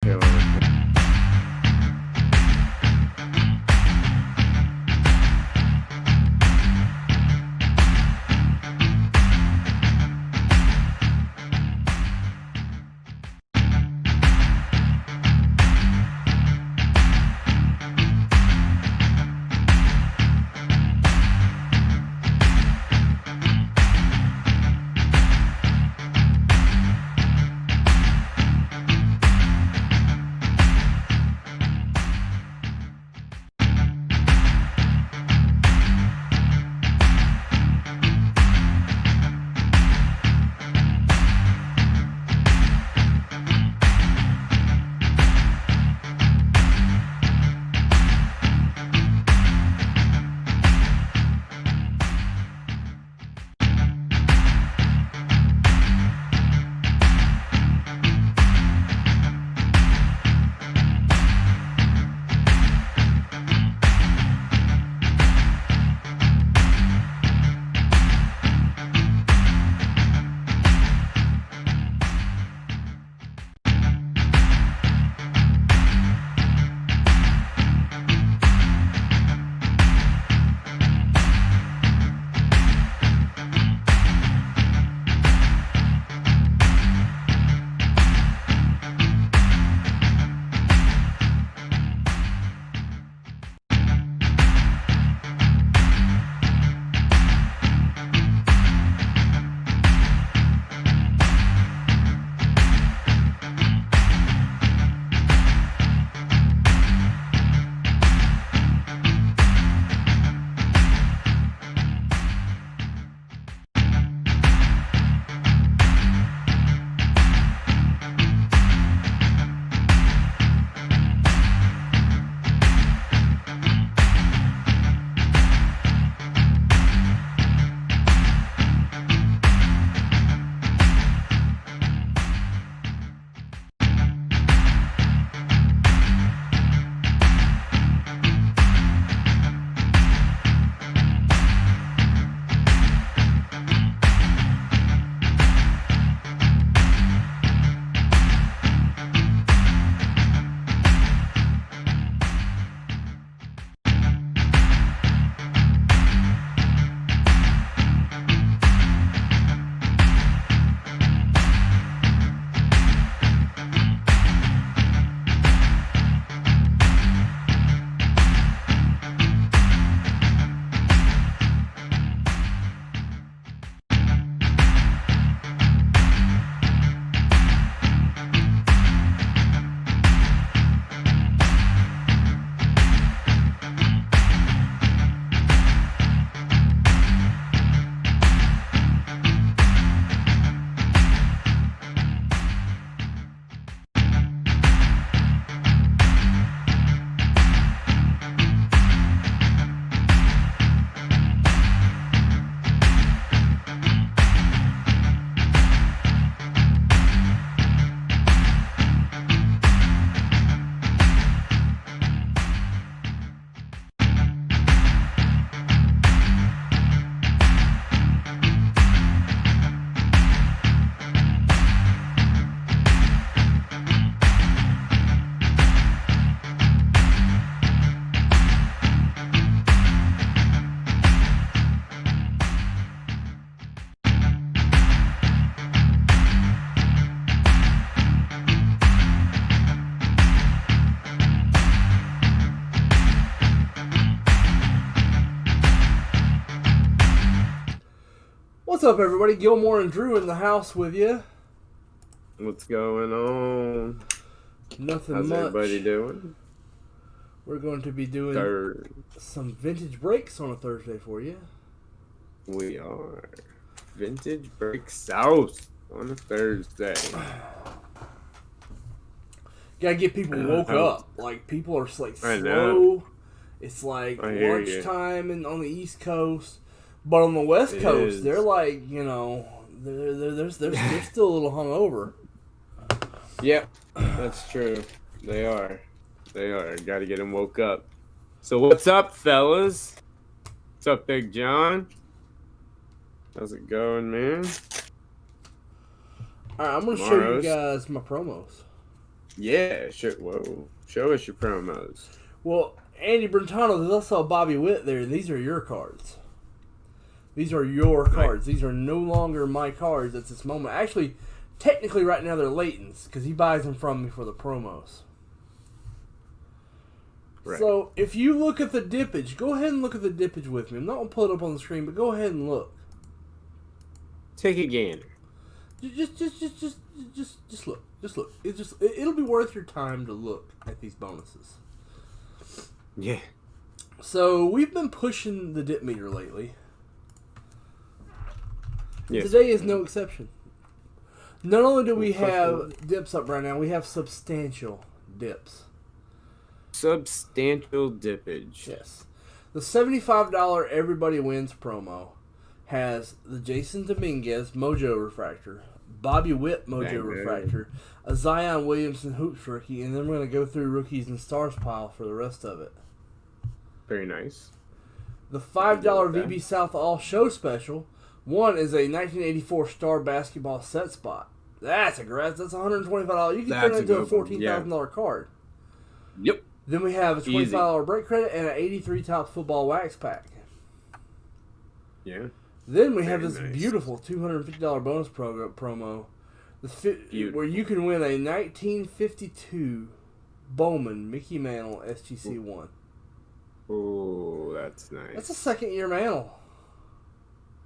Okay, later. What's up, everybody? Gilmore and Drew in the house with you. What's going on? Nothing How's much. everybody doing? We're going to be doing some vintage breaks on a Thursday for you. We are vintage break south on a Thursday. Gotta get people woke up. Like, people are like I slow. know. It's like I hear you. lunchtime and on the East Coast, but on the West It Coast, is. they're like, you know, they're still a little hungover. Yep, that's true. They are. Got to get them woke up. So what's up, fellas? What's up, Big John? How's it going, man? All right, I'm gonna show you Tomorrow's- guys my promos. Yeah, whoa. Show us your promos. Well, Andy Brentano, there's also a Bobby Witt there. These are your cards. These are your cards. These are no longer my cards at this moment. Actually, technically right now they're Leighton's because he buys them from me for the promos. Right. So if you look at the dippage, go ahead and look at the dippage with me. I'm not going to pull it up on the screen, but go ahead and look. Take a gander. Just look. Just look. It'll be worth your time to look at these bonuses. Yeah. So we've been pushing the dip meter lately. Yes. Today is no exception. Not only do we have dips up right now, we have substantial dips. Substantial dippage. Yes. The $75 Everybody Wins promo has the Jason Dominguez Mojo Refractor, Bobby Witt Mojo Refractor, a Zion Williamson Hoops rookie, and then we're going to go through rookies and stars pile for the rest of it. Very nice. The $5 VB South All Show Special. One is a 1984 Star Basketball set spot. That's $125. You can turn that into a $14,000 card. Yep. Then we have a $25 break credit and an 83 top football wax pack. Yeah. Then we have this beautiful $250 bonus promo where you can win a 1952 Bowman Mickey Mantle SGC1. Oh, that's nice. That's a second-year Mantle.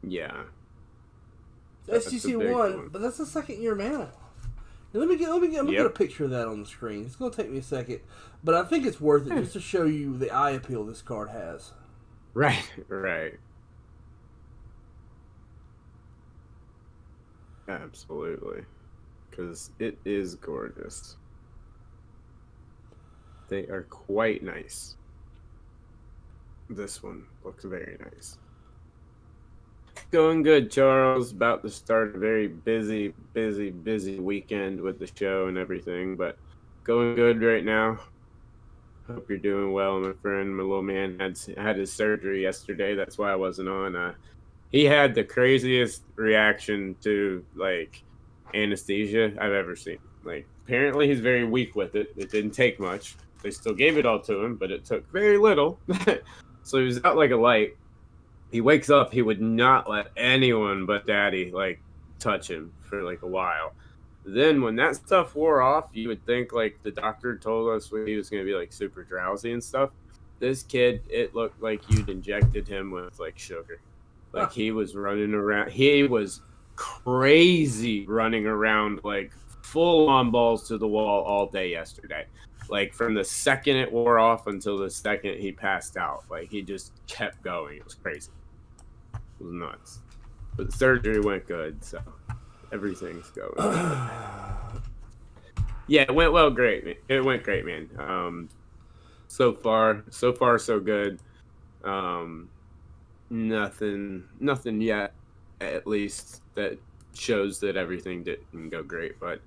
Yeah. SGC1, but that's a second-year Mantle. Now, let me get a picture of that on the screen. It's going to take me a second, but I think it's worth it just to show you the eye appeal this card has. Right. Absolutely. Because it is gorgeous. They are quite nice. This one looks very nice. Going good, Charles. About to start a very busy weekend with the show and everything, but going good right now. Hope you're doing well, my friend. My little man had his surgery yesterday. That's why I wasn't on. He had the craziest reaction to like anesthesia I've ever seen. Like, apparently he's very weak with it. It didn't take much. They still gave it all to him, but it took very little. So he was out like a light. He wakes up, he would not let anyone but daddy like touch him for like a while. Then when that stuff wore off, you would think like the doctor told us he was going to be like super drowsy and stuff. This kid, it looked like you'd injected him with like sugar. Like he was running around. He was crazy running around like full on balls to the wall all day yesterday. Like from the second it wore off until the second he passed out. Like he just kept going. It was crazy. It was nuts. But the surgery went good, so everything's going good. Yeah, it went great, man. It went great, man. So far so good. Nothing yet, at least, that shows that everything didn't go great, but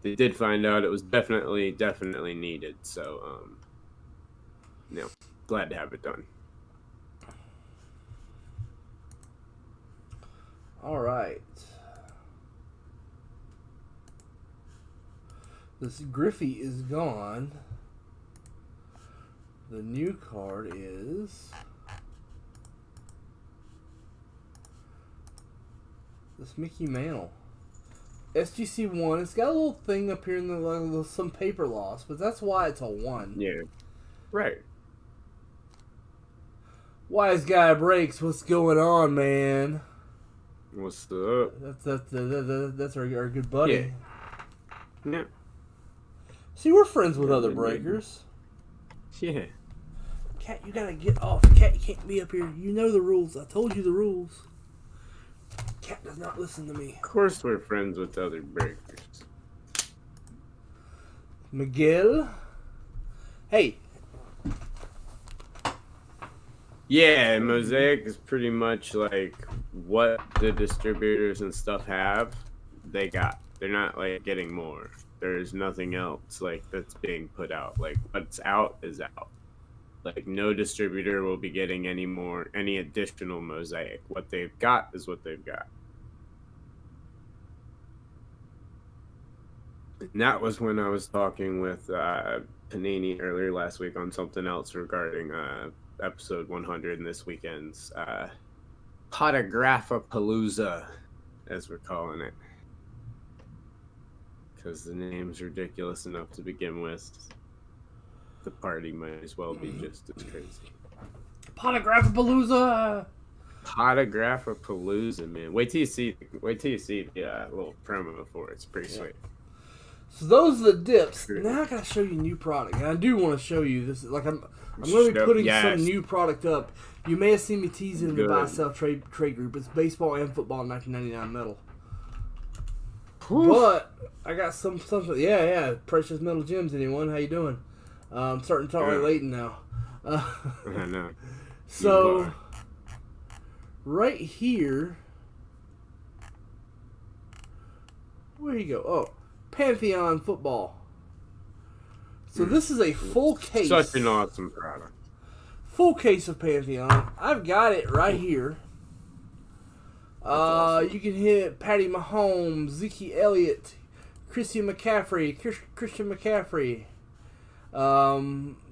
they did find out it was definitely needed. So, glad to have it done. All right. This Griffey is gone. The new card is this Mickey Mantle. SGC1. It's got a little thing up here in the some paper loss, but that's why it's a 1. Yeah. Right. Wise Guy Breaks. What's going on, man? What's up? That's our good buddy. Yeah. See, we're friends with other breakers. Yeah. Cat, you gotta get off. Cat, you can't be up here. You know the rules. I told you the rules. Cat does not listen to me. Of course we're friends with other breakers. Miguel? Hey. Yeah, Mosaic is pretty much like what the distributors and stuff have, they got. They're not like getting more. There's nothing else like that's being put out. Like what's out is out. Like no distributor will be getting any additional Mosaic. What they've got is what they've got. And that was when I was talking with Panini earlier last week on something else regarding episode 100 and this weekend's Potographapalooza, as we're calling it. Because the name's ridiculous enough to begin with. The party might as well be just as crazy. Potographapalooza! Potographapalooza, man. Wait till you see the little promo for it. It's pretty sweet. So those are the dips. Now I gotta show you a new product, and I do want to show you this. Like I'm going to be putting some new product up. You may have seen me teasing the buy sell trade group. It's baseball and football 1999 metal. Whew. But I got something. Yeah. Precious metal gems. Anyone? How you doing? I'm starting to talk like Leighton now. I know. So right here, where you go? Oh. Pantheon football. So this is a full case. Such an awesome product. Full case of Pantheon. I've got it right here. Awesome. You can hit Patty Mahomes, Zeke Elliott, Christian McCaffrey.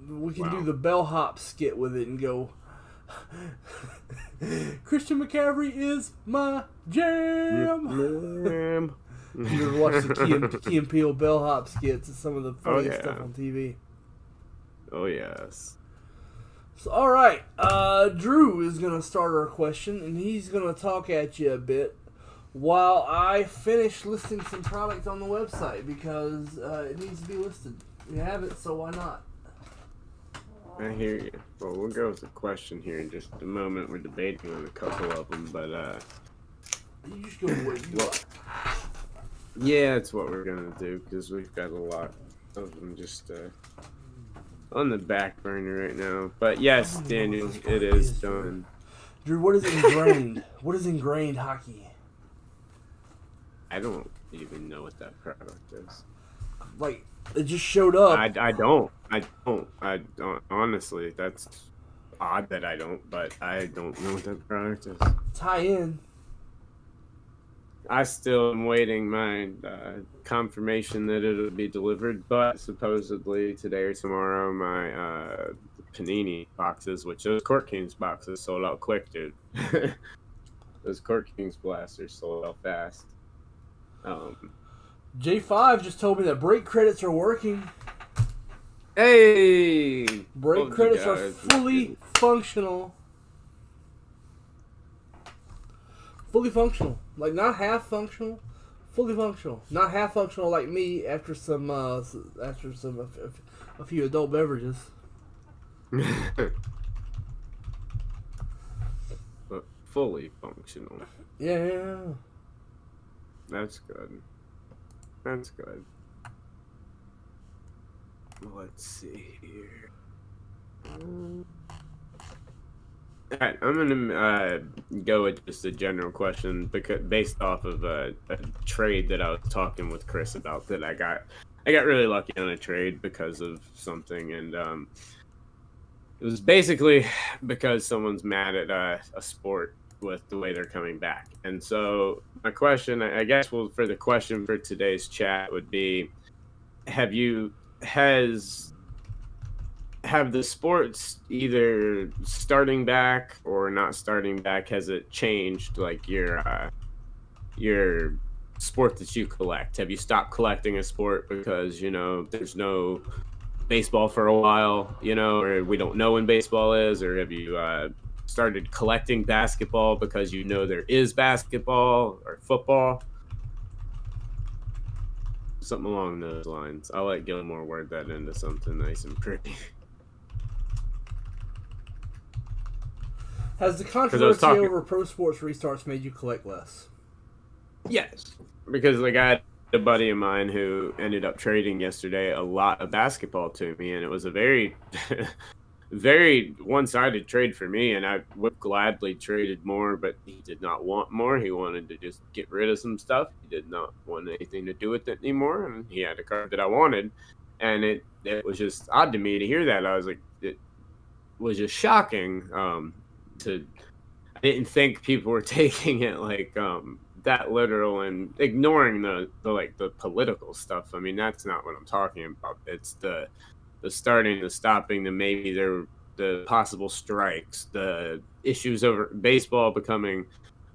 We can do the bellhop skit with it and go. Christian McCaffrey is my jam. You ever watch the Key and Peele bellhop skits? It's some of the funniest stuff on TV. Oh, yes. So, all right. Drew is going to start our question, and he's going to talk at you a bit while I finish listing some products on the website because it needs to be listed. You have it, so why not? I hear you. Well, we'll go with the question here in just a moment. We're debating on a couple of them, but you just go with what you want. Yeah, it's what we're gonna do because we've got a lot of them just on the back burner right now. But yes, Daniel, it is done. Drew, what is ingrained? What is ingrained hockey? I don't even know what that product is. Like it just showed up. I don't. Honestly, that's odd that I don't. But I don't know what that product is. Tie in. I still am waiting my confirmation that it'll be delivered, but supposedly today or tomorrow, my Panini boxes, which those Court Kings boxes sold out quick, dude. Those Court Kings blasters sold out fast. J5 just told me that break credits are working. Hey! Break credits are fully functional. Fully functional. Like, not half functional. Fully functional. Not half functional like me after a few adult beverages. But fully functional. Yeah. That's good. That's good. Let's see here. Alright, I'm gonna go with just a general question because based off of a trade that I was talking with Chris about that I got really lucky on a trade because of something, and it was basically because someone's mad at a sport with the way they're coming back. And so my question, I guess, for the question for today's chat would be: have the sports either starting back or not starting back, has it changed like your sport that you collect? Have you stopped collecting a sport because there's no baseball for a while, or we don't know when baseball is, or have you started collecting basketball because there is basketball or football? Something along those lines. I'll let Gilmore word that into something nice and pretty. Has the controversy over pro sports restarts made you collect less? Yes, because I got a buddy of mine who ended up trading yesterday a lot of basketball to me, and it was a very, very one-sided trade for me, and I would gladly traded more, but he did not want more. He wanted to just get rid of some stuff. He did not want anything to do with it anymore, and he had a card that I wanted, and it was just odd to me to hear that. I was like, it was just shocking. I didn't think people were taking it like that literal and ignoring the like the political stuff. I mean, that's not what I'm talking about. It's the starting, the stopping, the possible strikes, the issues over baseball becoming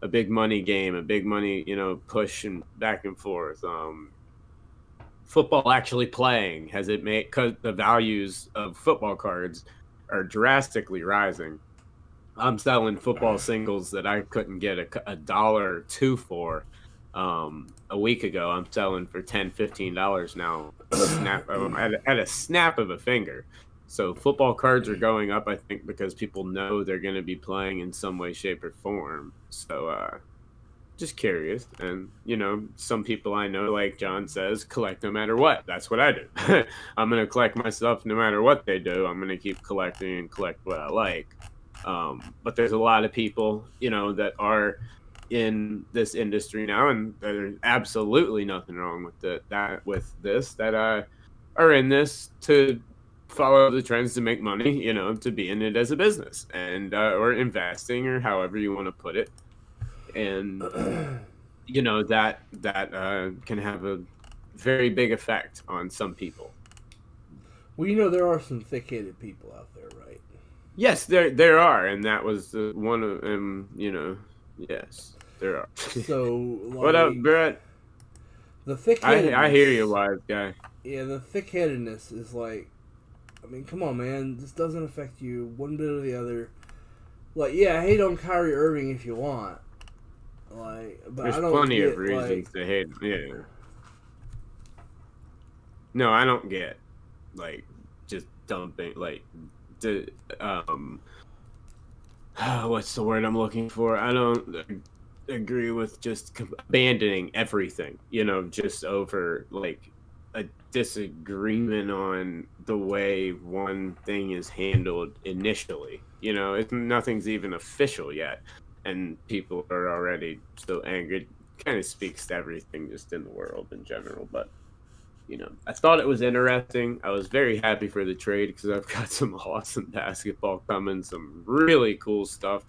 a big money game, a big money, push and back and forth. Football actually playing, has it made, because the values of football cards are drastically rising. I'm selling football singles that I couldn't get a dollar or two for a week ago. I'm selling for $10-15 now, at a snap of a finger. So football cards are going up, I think, because people know they're going to be playing in some way, shape, or form. So just curious. And, some people I know, like John says, collect no matter what. That's what I do. I'm going to collect my stuff no matter what they do. I'm going to keep collecting and collect what I like. But there's a lot of people, that are in this industry now, and there's absolutely nothing wrong with that are in this to follow the trends, to make money, to be in it as a business, and or investing, or however you want to put it. And that can have a very big effect on some people. Well, there are some thick-headed people out there, right? Yes, there are, and that was one of them. Yes, there are. So, what up, Brett? The thick-headedness. I hear you, wise guy. Yeah, the thick-headedness is like, I mean, come on, man. This doesn't affect you one bit or the other. Like, yeah, hate on Kyrie Irving if you want. Like, but there's I don't plenty get, of reasons to hate. Yeah. No, I don't get just dumping what's the word I'm looking for? I don't agree with just abandoning everything, just over a disagreement on the way one thing is handled initially. Nothing's even official yet, and people are already so angry. It kind of speaks to everything just in the world in general, but I thought it was interesting. I was very happy for the trade because I've got some awesome basketball coming, some really cool stuff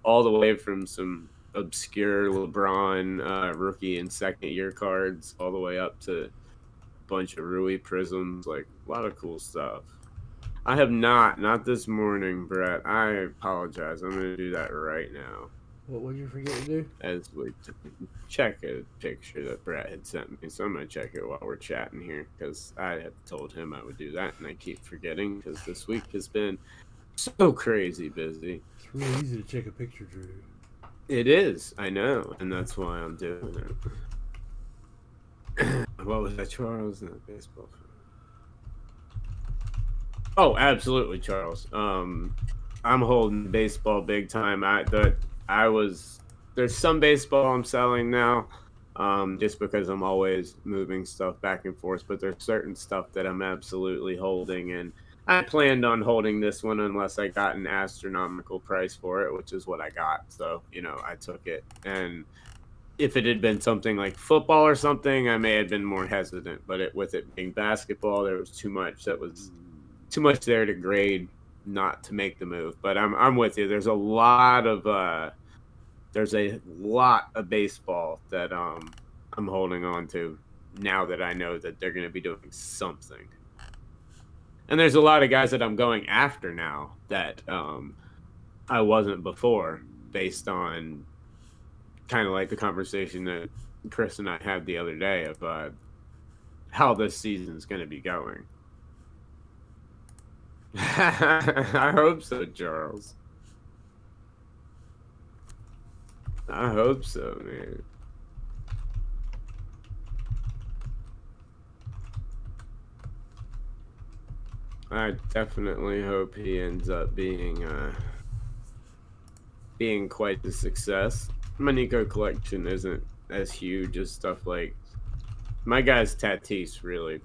all the way from some obscure LeBron rookie and second year cards all the way up to a bunch of Rui Prisms, like a lot of cool stuff. I have not this morning, Brett. I apologize. I'm going to do that right now. What would you forget to do? As we check a picture that Brett had sent me. So I'm going to check it while we're chatting here, because I had told him I would do that, and I keep forgetting because this week has been so crazy busy. It's really easy to check a picture, Drew. It is, I know, and that's why I'm doing it. What was that, Charles? Not baseball. Oh, absolutely, Charles. I'm holding baseball big time. There's some baseball I'm selling now, just because I'm always moving stuff back and forth, but there's certain stuff that I'm absolutely holding, and I planned on holding this one unless I got an astronomical price for it, which is what I got. So, I took it. And if it had been something like football or something, I may have been more hesitant, but with it being basketball, there was too much there to grade not to make the move. But I'm with you. There's a lot of baseball that I'm holding on to now that I know that they're going to be doing something. And there's a lot of guys that I'm going after now that I wasn't before, based on kind of like the conversation that Chris and I had the other day of how this season's going to be going. I hope so, Charles. I hope so, man. I definitely hope he ends up being quite the success. My Nico collection isn't as huge as stuff like my guy's Tatis, really.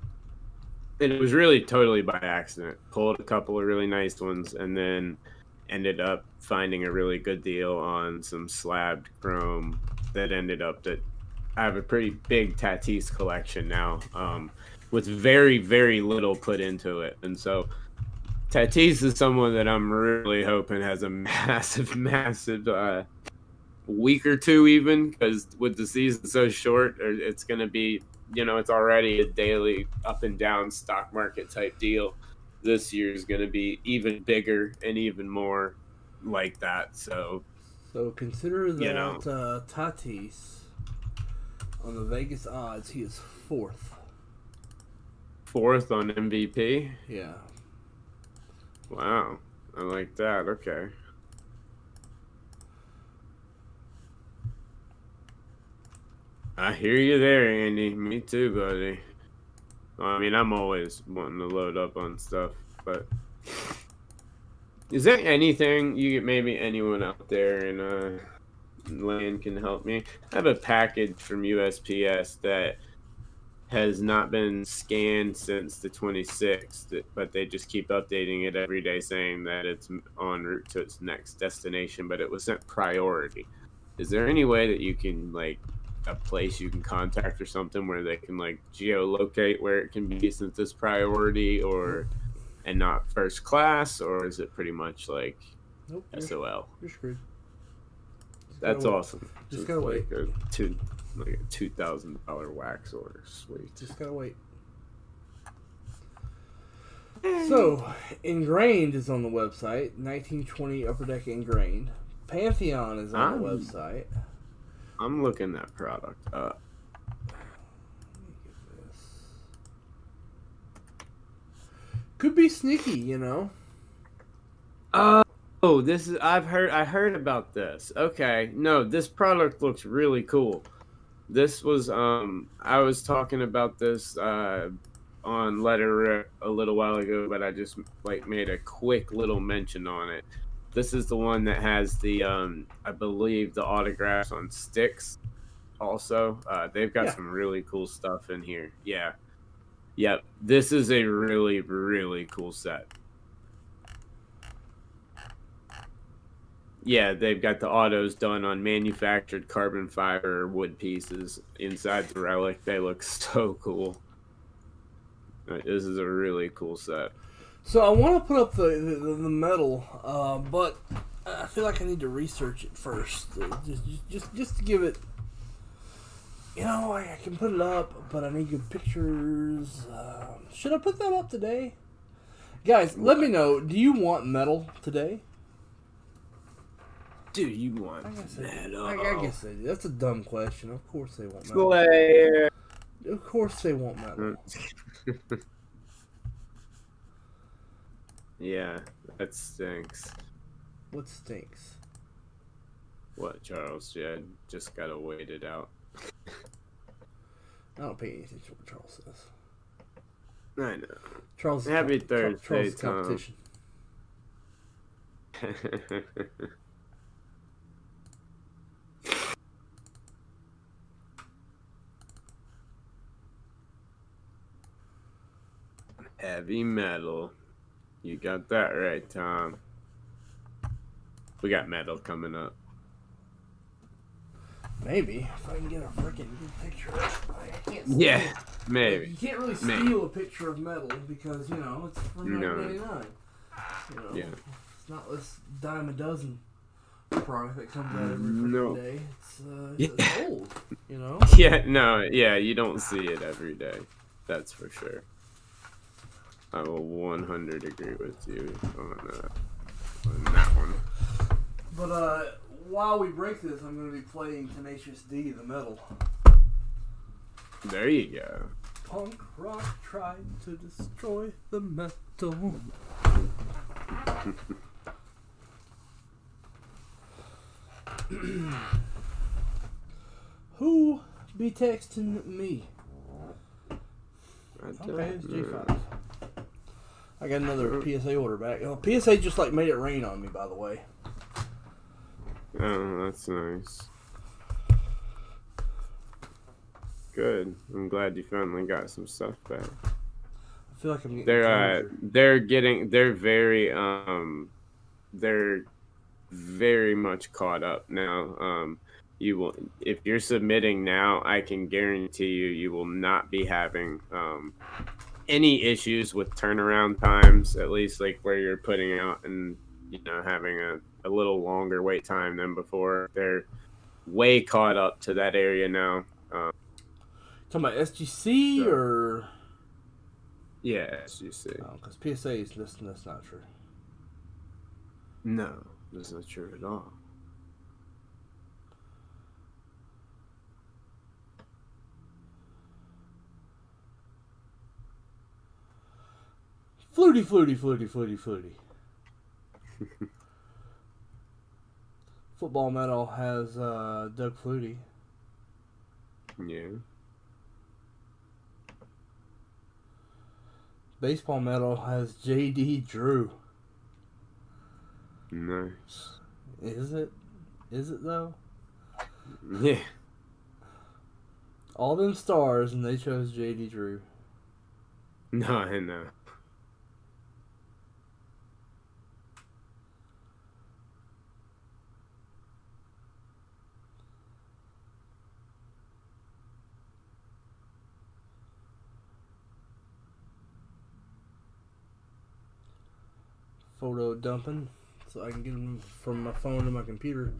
And it was really totally by accident. Pulled a couple of really nice ones and then ended up finding a really good deal on some slabbed chrome that ended up that I have a pretty big Tatis collection now, with very, very little put into it. And so Tatis is someone that I'm really hoping has a massive week or two, even, because with the season so short, it's going to be, it's already a daily up and down stock market type deal. This year is going to be even bigger and even more like that. So consider you know, that Tatis on the Vegas odds, he is fourth. Fourth on MVP. Yeah. Wow, I like that. Okay. I hear you there, Andy. Me too, buddy. I mean, I'm always wanting to load up on stuff, but is there anything maybe anyone out there in land can help me? I have a package from USPS that has not been scanned since the 26th, but they just keep updating it every day saying that it's en route to its next destination, but it was sent priority. Is there any way that you can, like, a place you can contact or something where they can, like, geolocate where it can be since it's priority and not first class, or is it pretty much like Nope, SOL? You're screwed. That's awesome. Just gotta wait. A $2,000 wax order. Sweet. Just gotta wait. So, Ingrained is on the website. 1920 Upper Deck Ingrained. Pantheon is on the website. I'm looking that product up. Could be sneaky, you know. Oh, this is I heard about this. Okay. No, this product looks really cool. This was I was talking about this on Letter a little while ago, but I just made a quick little mention on it. This is the one that has the I believe the autographs on sticks also. They've got some really cool stuff in here. Yeah. Yep. This is a really, really cool set. Yeah, they've got the autos done on manufactured carbon fiber wood pieces inside the relic. They look so cool. This is a really cool set. So I want to put up the metal, but I feel like I need to research it first. Just to give it, you know, I can put it up, but I need good pictures. Should I put that up today? Guys, let me know. Do you want metal today? Do you want metal? I guess they do. That's a dumb question. Of course they want metal. Slayer. Of course they want metal. Yeah, that stinks. What stinks? What, Charles? Yeah, just gotta wait it out. I don't pay any attention to what Charles says. I know. Charles. Happy Thursday, Charles competition. Heavy metal. You got that right, Tom. We got metal coming up. Maybe if I can get a freaking good picture. I can't. Yeah, maybe. You can't really steal a picture of metal because it's from 1999. Yeah. It's not this dime a dozen product that comes out every day. It's old. Yeah, no, yeah, you don't see it every day. That's for sure. I will 100 agree with you on that one. But while we break this, I'm going to be playing Tenacious D, the metal. There you go. Punk rock tried to destroy the metal. Who be texting me? Okay, it's J5. I got another PSA order back. Oh, PSA just made it rain on me, by the way. Oh, that's nice. Good. I'm glad you finally got some stuff back. I feel like I'm getting they're very much caught up now. You will, if you're submitting now, I can guarantee you will not be having any issues with turnaround times, at least where you're putting out and having a little longer wait time than before. way caught up to that area now. Talking about SGC So- or Yeah, as you see. because PSA is that's not true. No, that's not true at all. Flutie, flutie, flutie, flutie, flutie. Football Metal has Doug Flutie. Yeah. Baseball Metal has JD Drew. Nice. Is it? Is it though? Yeah. All them stars and they chose JD Drew. No, I know. Photo dumping so I can get them from my phone to my computer.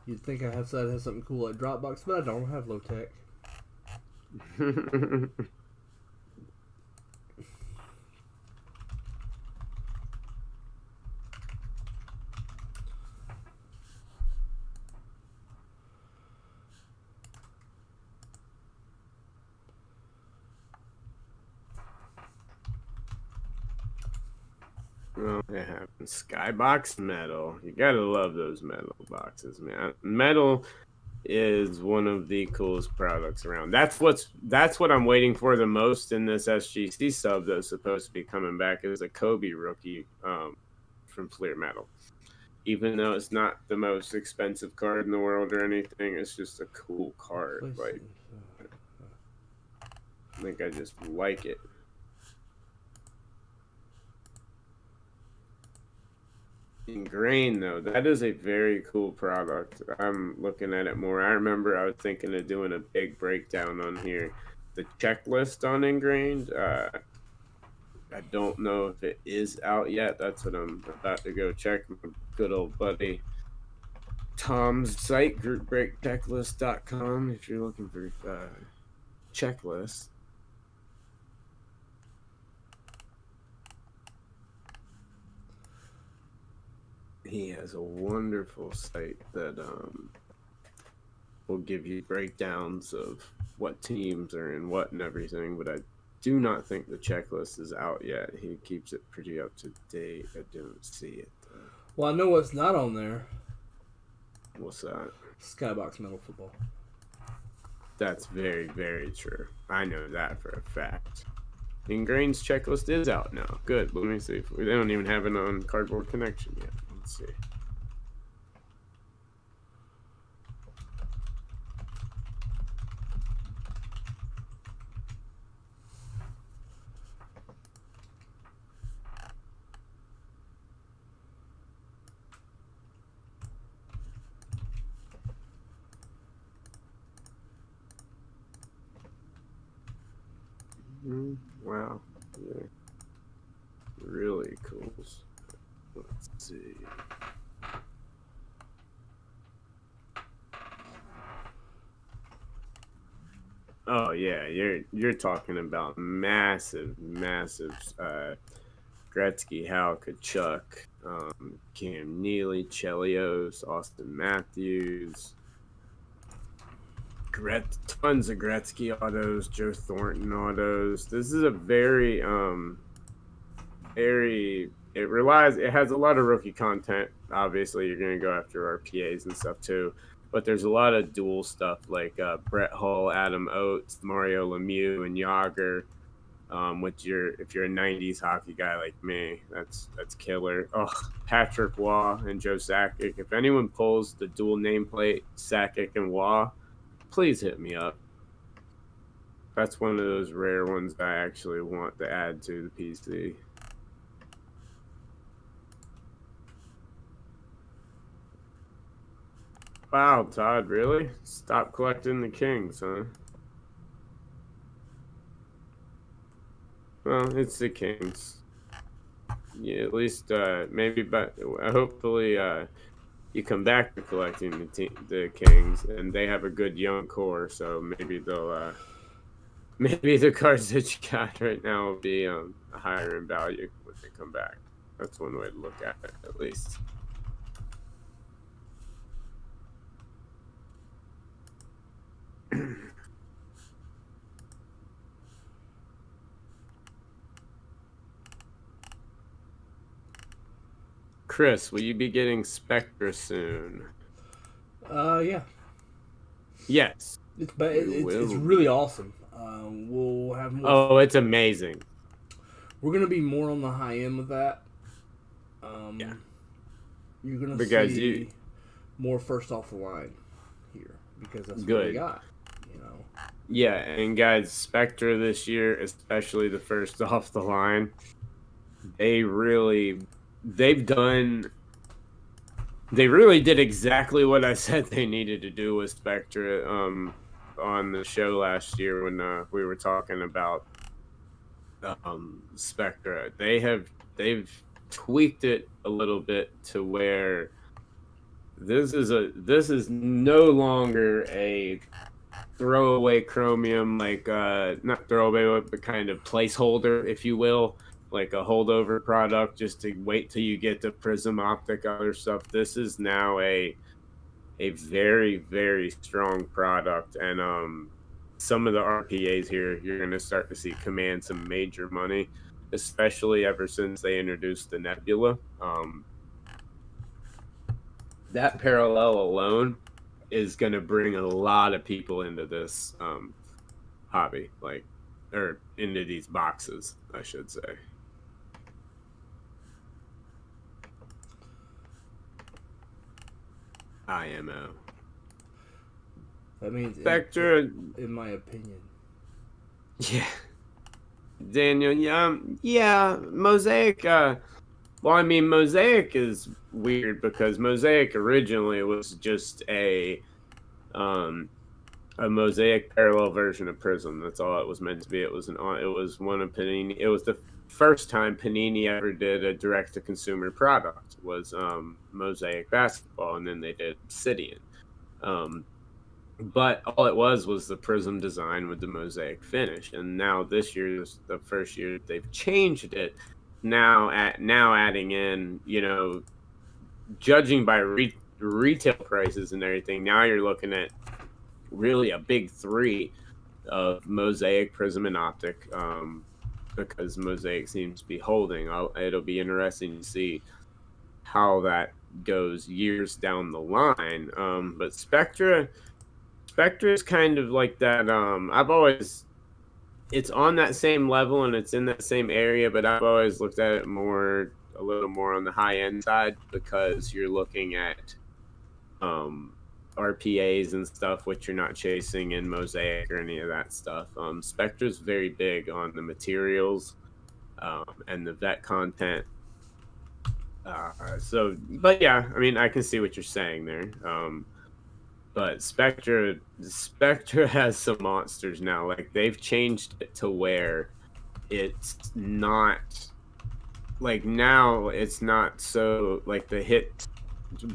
You'd think I have something cool like Dropbox, but I don't have low tech. Well, it happens. Skybox Metal. You gotta love those metal boxes, man. Metal is one of the coolest products around. That's what I'm waiting for the most in this SGC sub that's supposed to be coming back is a Kobe rookie from Fleer Metal. Even though it's not the most expensive card in the world or anything, it's just a cool card. Like, I think I just like it. Ingrain though, that is a very cool product. I'm looking at it more. I remember I was thinking of doing a big breakdown on here. The checklist on Ingrained, I don't know if it is out yet. That's what I'm about to go check. My good old buddy Tom's site, groupbreakchecklist.com, if you're looking for checklists. He has a wonderful site that will give you breakdowns of what teams are in what and everything, but I do not think the checklist is out yet. He keeps it pretty up to date. I don't see it though. Well, I know what's not on there. What's that? Skybox Metal Football. That's very, very true. I know that for a fact. Ingrained's checklist is out now. Good. Let me see. If they don't even have it on Cardboard Connection yet. Let's see. Wow. Yeah. Really cool. Let's see. Oh yeah, you're talking about massive Gretzky, Hal Kachuk, Cam Neely, Chelios, Austin Matthews, tons of Gretzky autos, Joe Thornton autos. This is a very it has a lot of rookie content. Obviously, you're going to go after RPAs and stuff too, but there's a lot of dual stuff like Brett Hull, Adam Oates, Mario Lemieux, and Yager. If you're a '90s hockey guy like me, that's killer. Oh, Patrick Waugh and Joe Sakic. If anyone pulls the dual nameplate Sakic and Waugh, please hit me up. That's one of those rare ones I actually want to add to the PC. Wow, Todd, really? Stop collecting the Kings, huh? Well, it's the Kings. Yeah, at least maybe, but hopefully you come back to collecting the Kings, and they have a good young core, so maybe they'll maybe the cards that you got right now will be higher in value when they come back. That's one way to look at it, at least. Chris, will you be getting Spectra soon? Yeah. Yes. It's really awesome. We'll have more. Oh, it's amazing. We're gonna be more on the high end with that. Yeah. You're gonna see more first off the line here because that's what we got. You know. Yeah, and guys, Spectra this year, especially the first off the line, they really did exactly what I said they needed to do with Spectra on the show last year when we were talking about Spectra. They've tweaked it a little bit to where this is no longer a throwaway chromium, like not throwaway but kind of placeholder, if you will, like a holdover product just to wait till you get the prism optic other stuff. This is now a very, very strong product, and some of the RPAs here you're going to start to see command some major money, especially ever since they introduced the Nebula. That parallel alone is going to bring a lot of people into this hobby, or into these boxes, I should say. IMO. That means Spectra, in my opinion. Yeah. Daniel, yeah, Mosaic. Well, I mean, Mosaic is weird because Mosaic originally was just a Mosaic parallel version of Prism. That's all it was meant to be. It was one of Panini. It was the first time Panini ever did a direct-to-consumer product. Was Mosaic Basketball, and then they did Obsidian. But all it was the Prism design with the Mosaic finish. And now this year is the first year they've changed it. Now adding in, judging by retail prices and everything, now you're looking at really a big three of Mosaic, Prism, and Optic, because Mosaic seems to be holding. It'll be interesting to see how that goes years down the line. But Spectra is kind of like that. It's on that same level and it's in that same area, but I've always looked at it a little more on the high end side because you're looking at RPAs and stuff, which you're not chasing in Mosaic or any of that stuff. Spectra's very big on the materials and the vet content. But yeah, I mean, I can see what you're saying there. But Spectra has some monsters now. Like, they've changed it to where it's not like, now it's not so like the hit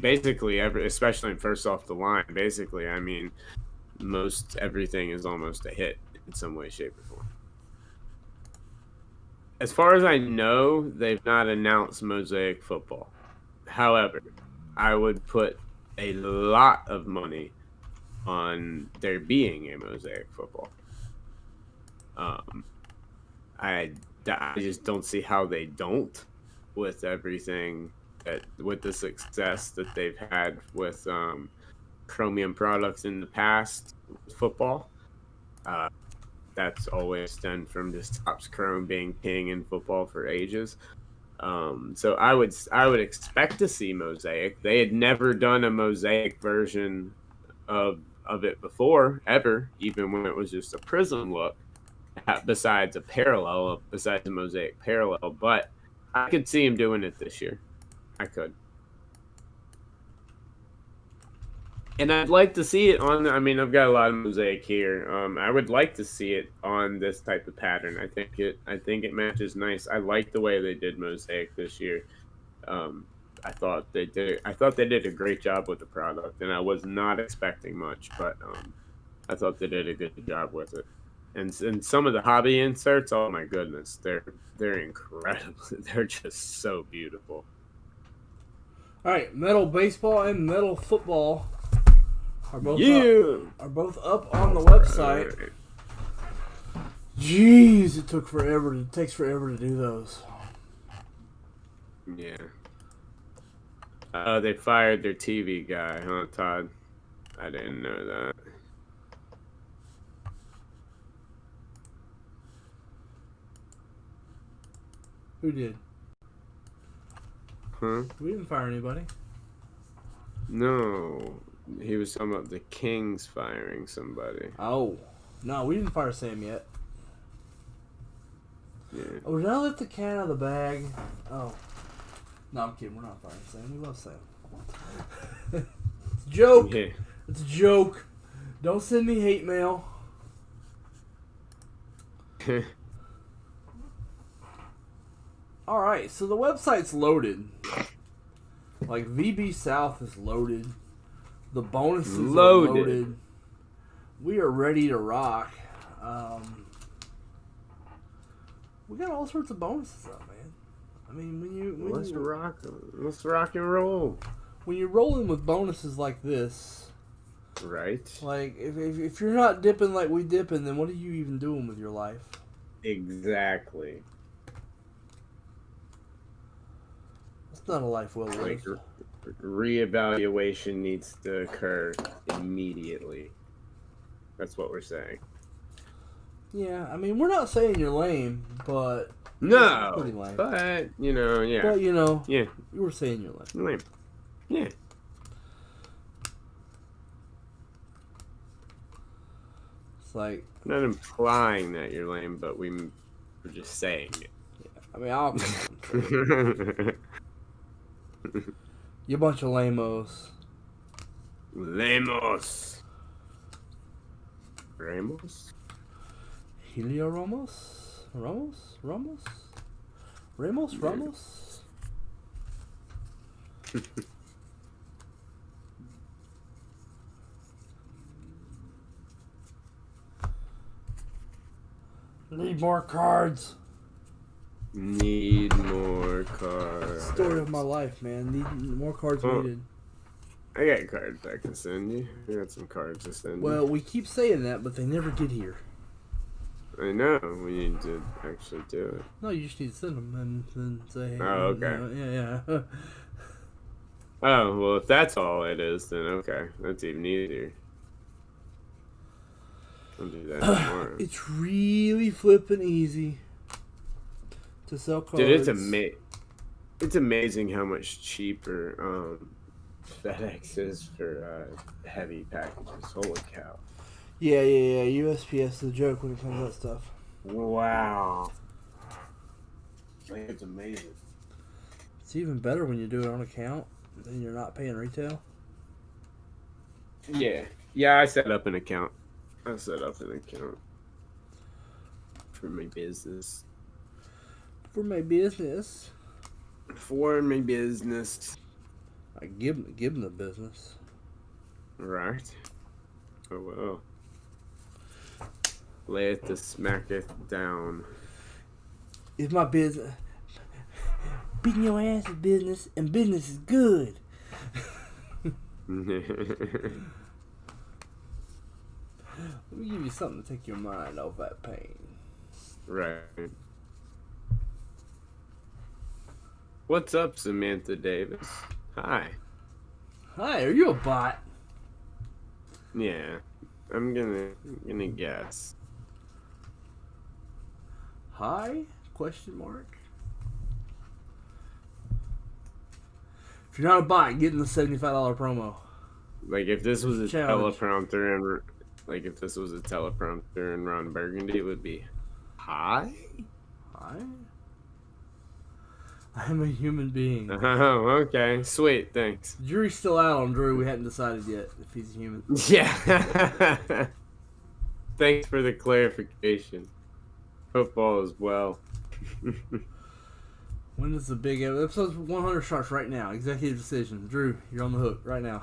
basically especially in first off the line. Basically, I mean, most everything is almost a hit in some way, shape, or form. As far as I know, they've not announced Mosaic football. However, I would put a lot of money on there being a Mosaic football. I just don't see how they don't, with everything with the success that they've had with Chromium products in the past with football. That's always stemmed from just Topps Chrome being king in football for ages. So I would expect to see Mosaic. They had never done a Mosaic version of it before, ever, even when it was just a Prism look, besides a Mosaic parallel. But I could see him doing it this year. I could. And I'd like to see it on. I mean, I've got a lot of Mosaic here. I would like to see it on this type of pattern. I think it matches nice. I like the way they did Mosaic this year. I thought they did. I thought they did a great job with the product, and I was not expecting much, but I thought they did a good job with it. And some of the hobby inserts, oh my goodness, they're incredible. They're just so beautiful. All right, metal baseball and metal football are both up on the website. Right. Jeez, it takes forever to do those. Yeah. They fired their TV guy, huh, Todd? I didn't know that. Who did? Huh? We didn't fire anybody. No. He was talking about the Kings firing somebody. Oh. No, we didn't fire Sam yet. Yeah. Oh, did I let the cat out of the bag? Oh. No, I'm kidding. We're not firing Sam. We love Sam. It's a joke. Yeah. It's a joke. Don't send me hate mail. Alright, so the website's loaded. Like, VB South is loaded. The bonuses are loaded. We are ready to rock. We got all sorts of bonuses up, man. I mean, Let's rock and roll. When you're rolling with bonuses like this, Right. like if you're not dipping like we dipping, then what are you even doing with your life? Exactly. It's not a life well Like, lived. reevaluation needs to occur immediately. That's what we're saying. Yeah, I mean, we're not saying you're lame, but No, pretty lame. but yeah. But Yeah, you were saying you're lame. lame. Yeah. It's like, Not implying that you're lame, but we're just saying it. I mean, I'll you bunch of lamos. Lemos. Ramos? Helio Ramos? Ramos? Need more cards. Need more cards. Story of my life, man. Need more cards needed. I got cards I can send you. I got some cards to send you. Well, we keep saying that, but they never get here. I know. We need to actually do it. No, you just need to send them and then say, hey, Oh, okay. Yeah. Oh, well, if that's all it is, then okay. That's even easier. I'll do that tomorrow. It's really flipping easy to sell cards. Dude, it's amazing how much cheaper FedEx is for heavy packages. Holy cow. Yeah. USPS is a joke when it comes to that stuff. Wow. Like, it's amazing. It's even better when you do it on account and you're not paying retail. Yeah, I set up an account. For my business. For my business. I give them the business. Right. Oh well. Layeth the smacketh down. It's my business. Beating your ass is business, and business is good. Let me give you something to take your mind off that pain. Right. What's up, Samantha Davis? Hi. Hi, are you a bot? Yeah. I'm gonna guess. Hi? Question mark. If you're not a bot, get in the $75 promo. Like if this was a Challenge. teleprompter and Ron Burgundy, it would be hi. Hi? I'm a human being. Oh, okay. Sweet, thanks. The jury's still out on Drew. We hadn't decided yet if he's a human. Yeah. Thanks for the clarification. Football as well. When does the big episode 100 starts right now? Executive decision. Drew, you're on the hook right now.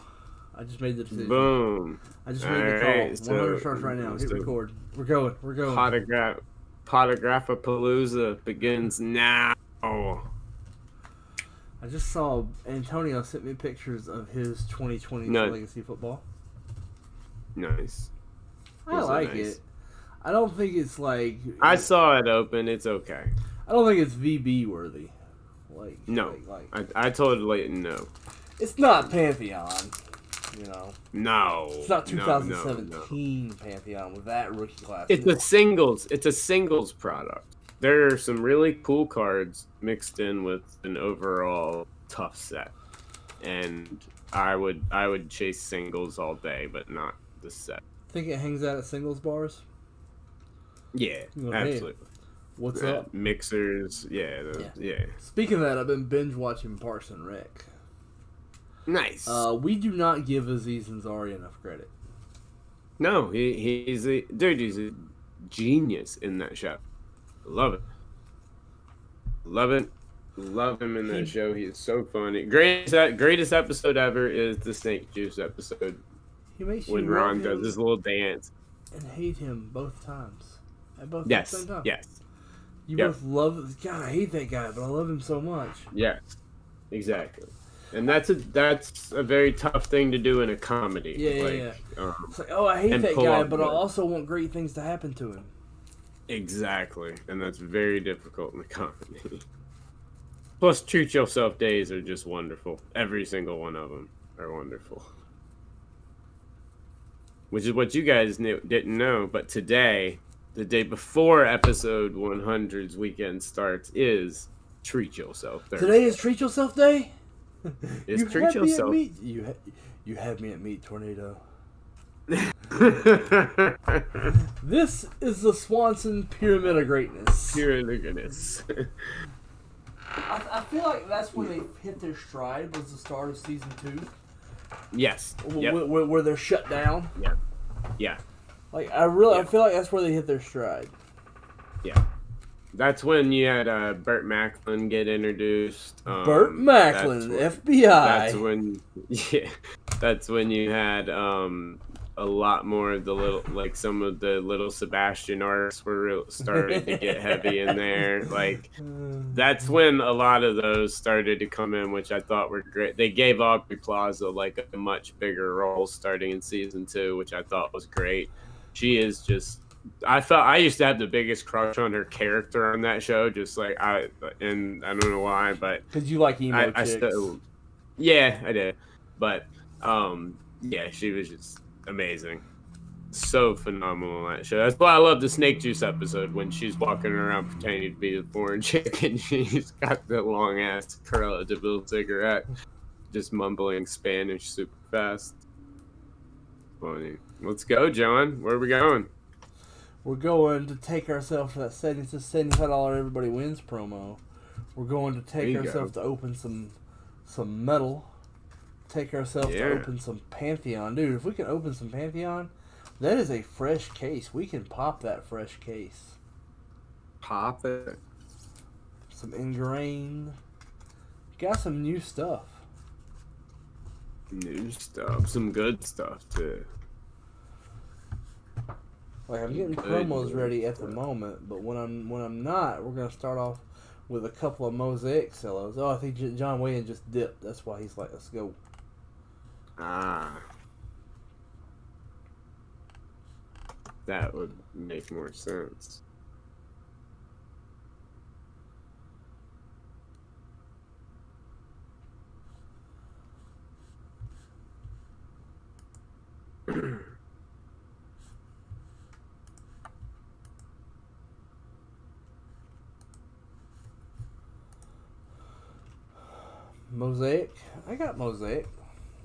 I just made the decision. Boom. I just made the call. 100 starts right now. Hit record. We're going. Potograph-a-palooza begins now. I just saw Antonio sent me pictures of his 2020 Legacy Football. Nice. I like it. I don't think it's like... I saw it open. It's okay. I don't think it's VB worthy. No. I told Leighton no. It's not Pantheon. You know. No. It's not 2017 Pantheon with that rookie class. It's a singles product. There are some really cool cards mixed in with an overall tough set. And I would chase singles all day, but not the set. Think it hangs out at singles bars? Yeah, absolutely. What's up? Mixers, yeah. Speaking of that, I've been binge watching Parks and Rec. Nice. We do not give Aziz Ansari enough credit. No, he's a genius in that show. Love it. Love him in that show. He is so funny. Greatest episode ever is the Snake Juice episode. He makes you when Ron does his little dance. And hate him both times. At the same time. Yes. You both love... God, I hate that guy, but I love him so much. Yes. Exactly. And that's a very tough thing to do in a comedy. Yeah. It's like, I hate that guy, but I also want great things to happen to him. Exactly. And that's very difficult in a comedy. Plus, Treat Yourself days are just wonderful. Every single one of them are wonderful. Which is what you guys didn't know, but today, the day before episode 100's weekend starts, is Treat Yourself Thursday. Today is Treat Yourself Day? It's Treat Yourself. You had me at Meat Tornado. This is the Swanson Pyramid of Greatness. Pyramid of Greatness. I feel like that's when they hit their stride, was the start of season 2. Yes. Where they're shut down. Yeah. Like I feel like that's where they hit their stride. Yeah. That's when you had Burt Macklin get introduced. Burt Macklin, FBI. That's when you had a lot more of the some of the little Sebastian artists were starting to get heavy in there. Like that's when a lot of those started to come in, which I thought were great. They gave Aubrey Plaza like a much bigger role starting in season 2, which I thought was great. She is just. I used to have the biggest crush on her character on that show, and I don't know why, but because you like emo chicks. Yeah, I did, but she was just amazing, so phenomenal on that show. That's why I love the Snake Juice episode when she's walking around pretending to be the foreign chick and she's got the long ass Carla DeVille cigarette, just mumbling Spanish super fast. Funny. Let's go, John. Where are we going? We're going to take ourselves to that $75 Everybody Wins promo. We're going to take ourselves to open some metal. Take ourselves to open some Pantheon. Dude, if we can open some Pantheon, that is a fresh case. We can pop that fresh case. Pop it. Some ingrained. Got some new stuff. New stuff. Some good stuff, too. Like I'm getting promos ready at the moment, but when I'm not, we're gonna start off with a couple of Mosaic cellos. Oh, I think John Wayne just dipped. That's why he's like, let's go. That would make more sense. Mosaic. I got Mosaic.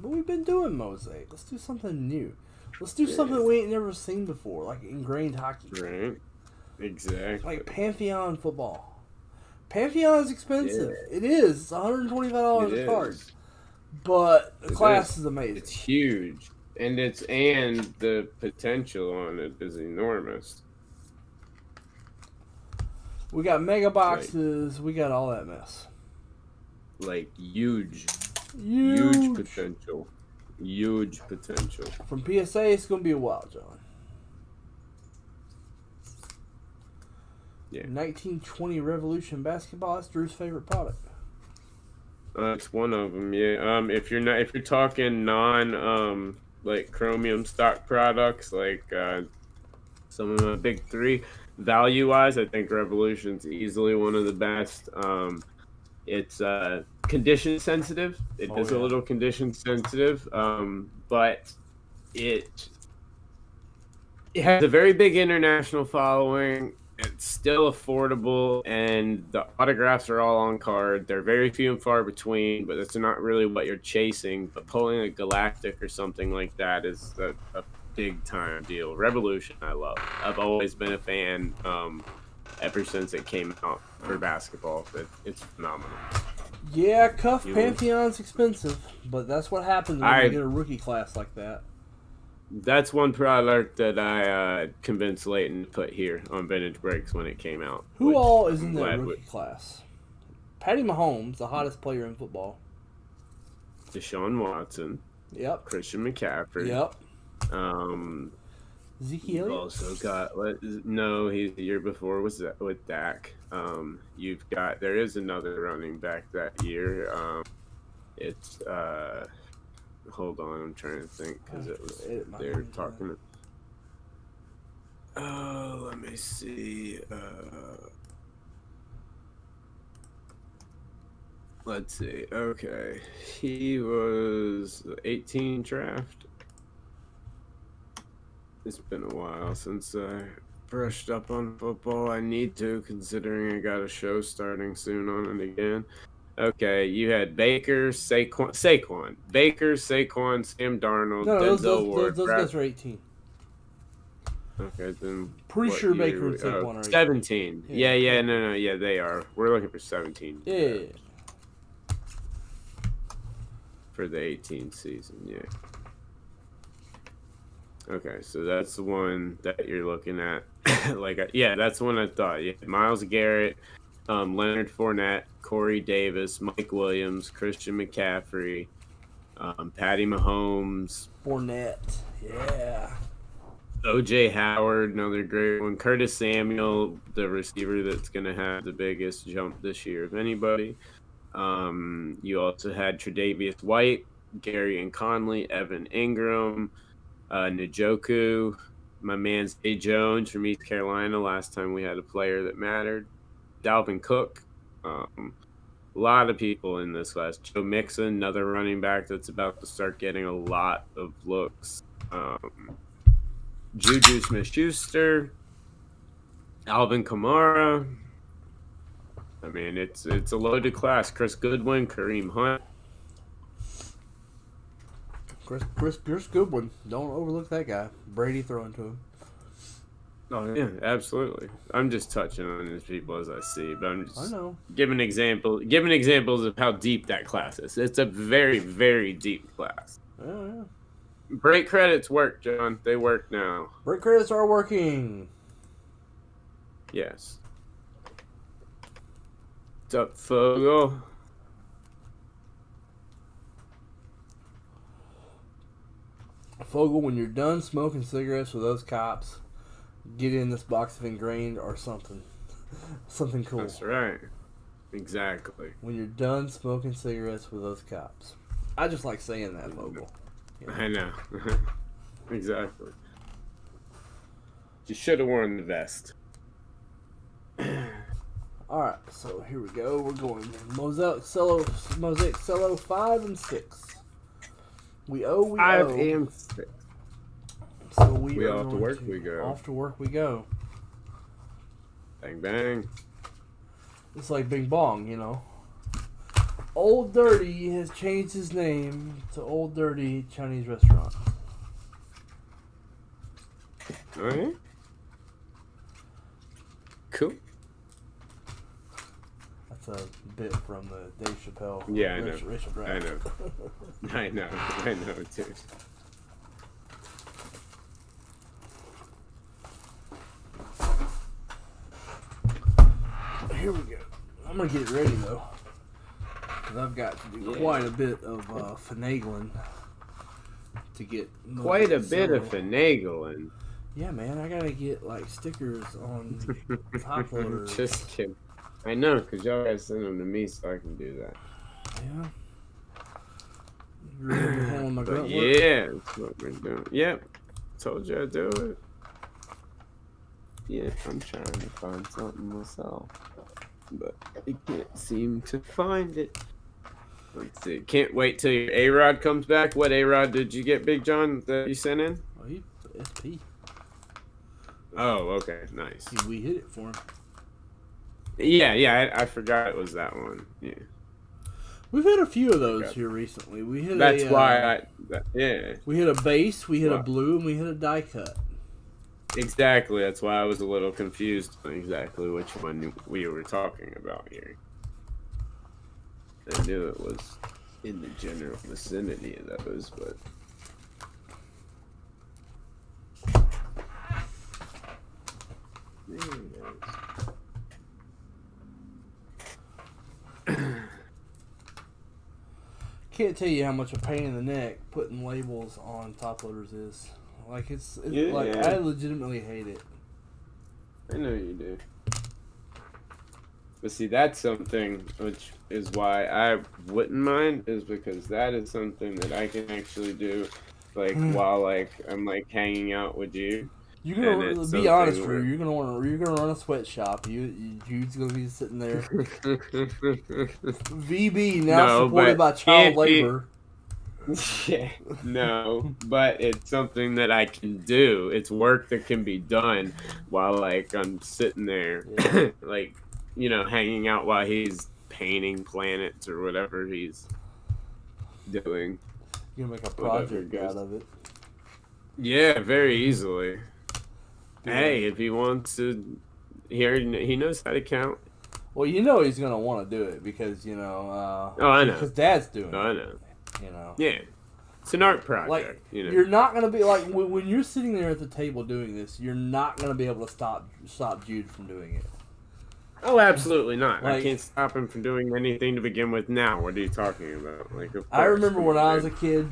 But we've been doing Mosaic. Let's do something new. Let's do something we ain't never seen before, like ingrained hockey. Right. Exactly. Like Pantheon football. Pantheon is expensive. Yeah. It is. It's $125 a card. But the class is amazing. It's huge. And the potential on it is enormous. We got mega boxes. We got all that mess. like huge Huge. potential. Huge potential. From PSA, it's going to be a while, John. Yeah. 1920 Revolution basketball. That's Drew's favorite product. It's one of them, yeah. If you're talking non like chromium stock products, like some of the big three, value wise, I think Revolution's easily one of the best. It's condition sensitive. It is a little condition sensitive, but it has a very big international following. It's still affordable, and the autographs are all on card. They're very few and far between, but it's not really what you're chasing. But pulling a Galactic or something like that is a big time deal. Revolution, I love. I've always been a fan ever since it came out for basketball. It's phenomenal. Yeah, Cuff Pantheon's expensive, but that's what happens when you get a rookie class like that. That's one product that I convinced Leighton to put here on Vintage Breaks when it came out. Who all is in that rookie class? Patty Mahomes, the hottest player in football. Deshaun Watson. Yep. Christian McCaffrey. Yep. Zeke Elliott. Also got he's the year before was that with Dak. There is another running back that year. It's hold on, I'm trying to think because they're talking. Oh, let me see. Let's see. Okay, he was 18 draft. It's been a while since I brushed up on football. I need to, considering I got a show starting soon on it again. Okay, you had Baker, Saquon, Baker, Saquon, Sam Darnold, Denzel Ward. Those guys are 18. Okay, then. Pretty sure Baker and Saquon are 18. 17. Yeah, no, they are. We're looking for 17. Yeah. For the 18 season, yeah. Okay, so that's the one that you're looking at. That's the one I thought. Yeah, Myles Garrett, Leonard Fournette, Corey Davis, Mike Williams, Christian McCaffrey, Patty Mahomes. Fournette, yeah. O.J. Howard, another great one. Curtis Samuel, the receiver that's going to have the biggest jump this year of anybody. You also had Tre'Davious White, Gary and Conley, Evan Ingram, Njoku, my man Zay Jones from East Carolina. Last time we had a player that mattered. Dalvin Cook. A lot of people in this class. Joe Mixon, another running back that's about to start getting a lot of looks. Juju Smith-Schuster, Alvin Kamara. I mean, it's a loaded class. Chris Goodwin, Kareem Hunt. Chris Goodwin. Don't overlook that guy. Brady throwing to him. Oh yeah, absolutely. I'm just touching on these people as I see, but I'm just giving examples of how deep that class is. It's a very, very deep class. Yeah. Break credits work, John. They work now. Break credits are working. Yes. What's up, Fogle? Fogle, when you're done smoking cigarettes with those cops, get in this box of Ingrained or something. Something cool. That's right. Exactly. When you're done smoking cigarettes with those cops. I just like saying that, Fogle. You know? I know. Exactly. You should have worn the vest. Alright, so here we go. We're going Mosaic Cello 5 and 6. We owe. 5 and 6. So we are off to work we go. Off to work we go. Bang bang. It's like Bing Bong, you know. Old Dirty has changed his name to Old Dirty Chinese Restaurant. Alright. Cool. That's a bit from the Dave Chappelle. Yeah, I know. Rachel Brad. I know. I know, too. Here we go. I'm gonna get it ready though. Because I've got to do quite a bit of finagling to get quite a bit of finagling. Yeah, man, I gotta get like stickers on top loaders. Just kidding. I know, because y'all gotta send them to me so I can do that. Yeah. You ready to handle my grunt work? Yeah, that's what we're doing. Yep. Told you I'd do it. Yeah, I'm trying to find something myself. But I can't seem to find it. Let's see. Can't wait till your A-Rod comes back. What A-Rod did you get, Big John, that you sent in? Oh, he SP. Oh, okay. Nice. We hit it for him. Yeah, I forgot it was that one. Yeah. We've had a few of those here recently. We hit That's a, why yeah. We hit a base, we hit a blue, and we hit a die cut. Exactly. That's why I was a little confused on exactly which one we were talking about here. I knew it was in the general vicinity of those, but... There it is. Can't tell you how much a pain in the neck putting labels on top loaders is. Like I legitimately hate it. I know you do. But see, that's something which is why I wouldn't mind, is because that is something that I can actually do, like while I'm hanging out with you. You're gonna be honest, Drew. You're gonna run a sweatshop. You's gonna be sitting there. VB now supported by child labor. Yeah, no, but it's something that I can do. It's work that can be done while I'm sitting there, hanging out while he's painting planets or whatever he's doing. You're gonna make a project out of it. Yeah, very easily. Yeah. Hey, if he wants to, he knows how to count. Well, he's gonna want to do it because I know. Because Dad's doing it. I know. Yeah, it's an art project. You're not gonna be when you're sitting there at the table doing this. You're not gonna be able to stop Jude from doing it. Oh, absolutely not. I can't stop him from doing anything to begin with. Now, what are you talking about? I remember when I was a kid.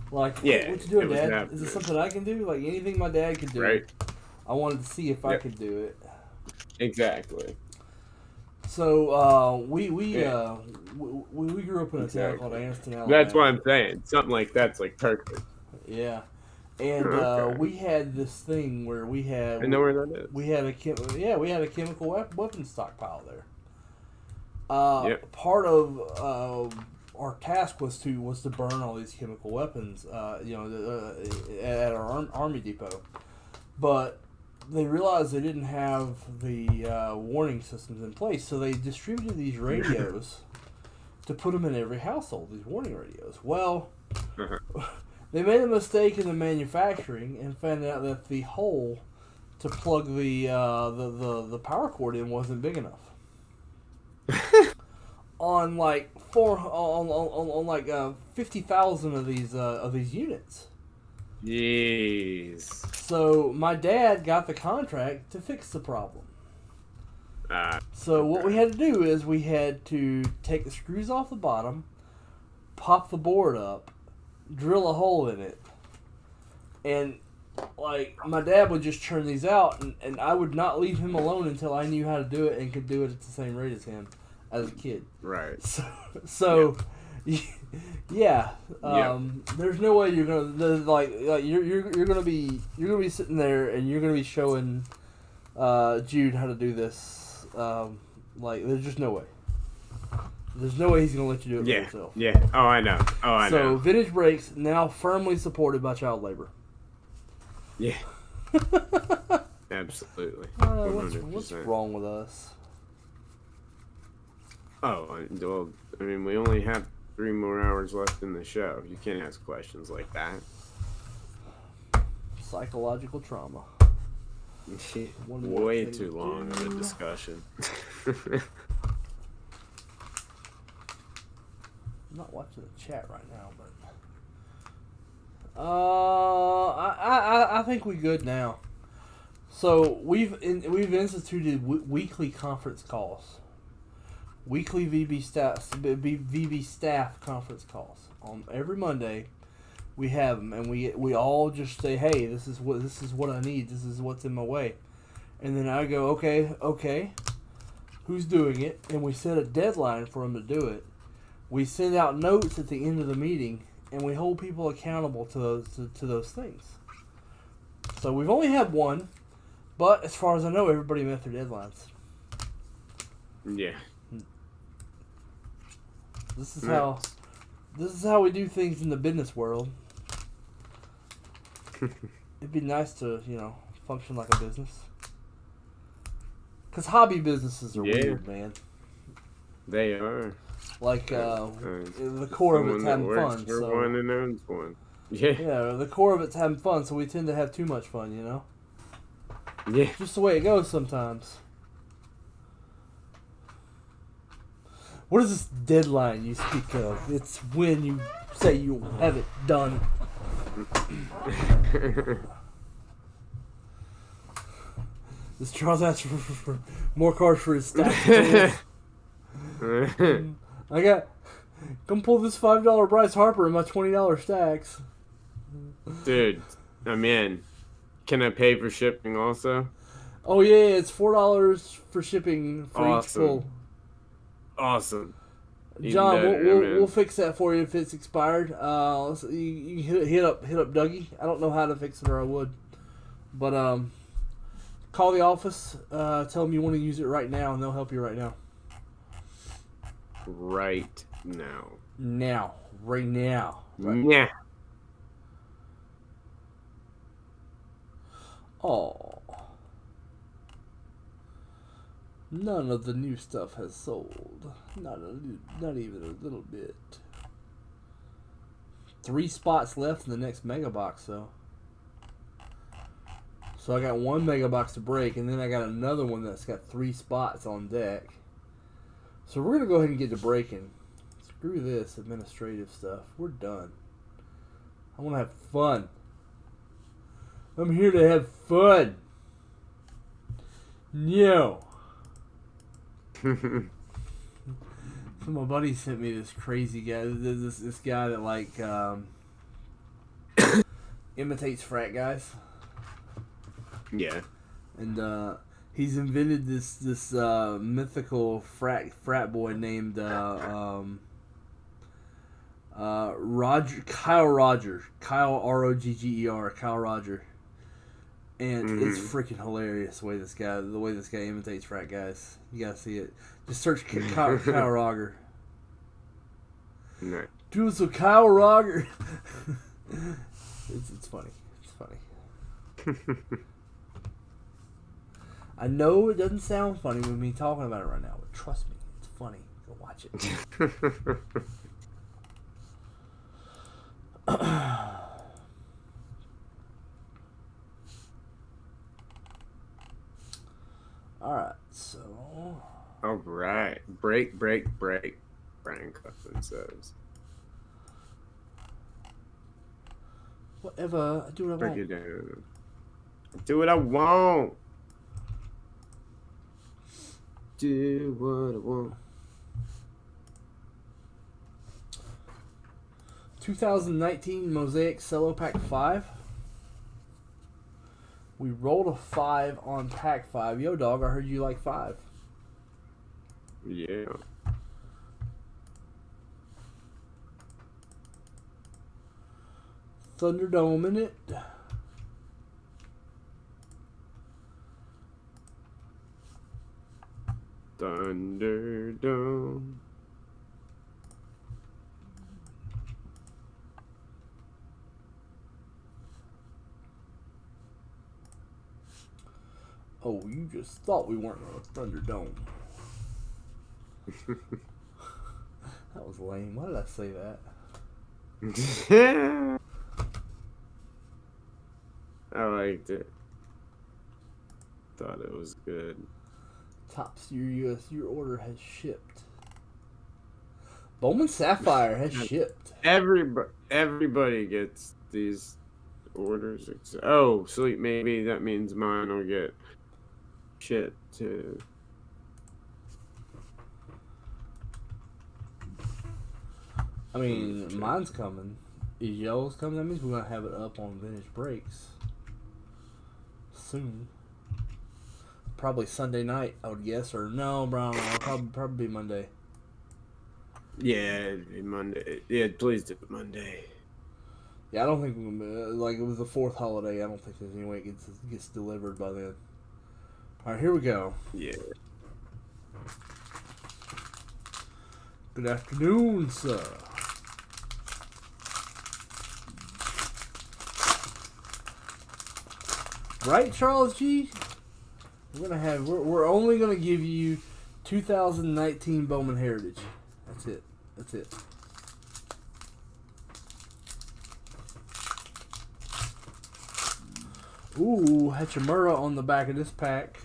What you doing, Dad? Happening. Is it something I can do? Anything my dad could do. Right. I wanted to see if I could do it. Exactly. So we grew up in a town called Anniston, Alabama. That's what I'm saying. Something like that's perfect. Yeah, and we had this thing where we had. I know where that is. We had a chemical weapon stockpile there. Part of our task was to burn all these chemical weapons, at our army depot, but they realized they didn't have the warning systems in place, so they distributed these radios to put them in every household. These warning radios. Well, they made a mistake in the manufacturing and found out that the hole to plug the power cord in wasn't big enough. On 50,000 of these units. Jeez. So my dad got the contract to fix the problem. So what we had to do is we had to take the screws off the bottom, pop the board up, drill a hole in it, and my dad would just churn these out, and I would not leave him alone until I knew how to do it and could do it at the same rate as him as a kid. Right. So yeah. There's no way you're gonna you're gonna be sitting there and you're gonna be showing Jude how to do this. There's just no way. There's no way he's gonna let you do it by himself. Yeah. Oh, I know. So Vintage Brakes now firmly supported by child labor. Yeah. Absolutely. What's wrong with us? Oh, well, I mean, we only have 3 more hours left in the show. You can't ask questions like that. Psychological trauma. Way too long of a discussion. I'm not watching the chat right now, but I think we good now. So we've instituted weekly conference calls weekly VB staff conference calls on every Monday. We have them, and we all just say, "Hey, this is what I need. This is what's in my way," and then I go, "Okay, who's doing it?" And we set a deadline for them to do it. We send out notes at the end of the meeting, and we hold people accountable to those things. So we've only had one, but as far as I know, everybody met their deadlines. Yeah. This is how we do things in the business world. It'd be nice to, function like a business. Because hobby businesses are weird, man. They are. Like, the core of it's having fun. So, one and owns one. Yeah. Yeah, the core of it's having fun, so we tend to have too much fun, Yeah. Just the way it goes sometimes. What is this deadline you speak of? It's when you say you have it done. This Charles asked for more cards for his stack. Come pull this $5 Bryce Harper in my $20 stacks. Dude, I'm in. Can I pay for shipping also? Oh yeah, it's $4 for shipping for each pull. Awesome. John, we'll fix that for you if it's expired. You hit up Dougie. I don't know how to fix it, or I would, but call the office. Tell them you want to use it right now, and they'll help you right now. Right now. Right now. Yeah. Oh. None of the new stuff has sold. Not even a little bit. 3 spots left in the next mega box, though. So I got 1 mega box to break, and then I got another one that's got 3 spots on deck. So we're gonna go ahead and get to breaking. Screw this administrative stuff. We're done. I want to have fun. I'm here to have fun. No. So my buddy sent me this crazy guy. This guy that imitates frat guys. Yeah. And he's invented this mythical frat boy named Kyle Roger. Kyle Rogger. Kyle Roger. And it's freaking hilarious the way this guy imitates frat guys. You gotta see it. Just search Kyle Roger. No. Do some Kyle Roger. It's funny. It's funny. I know it doesn't sound funny with me talking about it right now, but trust me, it's funny. Go watch it. Alright, so... Alright. Break. Brian Cuffin says. Whatever. I do what I Break want. it down. Do what I want. Do what I want. 2019 Mosaic Cello Pack 5. We rolled a 5 on Pack 5. Yo, dog, I heard you like 5. Yeah. Thunderdome in it. Thunderdome. Oh, you just thought we weren't on a Thunderdome. That was lame. Why did I say that? I liked it. Thought it was good. Tops, your order has shipped. Bowman Sapphire has shipped. Everybody gets these orders. Oh, sweet. Maybe that means mine will get shit too. I mean, mine's coming. Is yellow's coming? That means we're gonna have it up on Vintage Breaks soon. Probably Sunday night, I would guess, or no, Brown. Probably Monday. Yeah, it'd be Monday. Yeah, please do it Monday. Yeah, I don't think like it was the fourth holiday. I don't think there's any way it gets delivered by then. All right, here we go. Yeah. Good afternoon, sir. Right, Charles G? We're only gonna give you 2019 Bowman Heritage. That's it. That's it. Ooh, Hachimura on the back of this pack.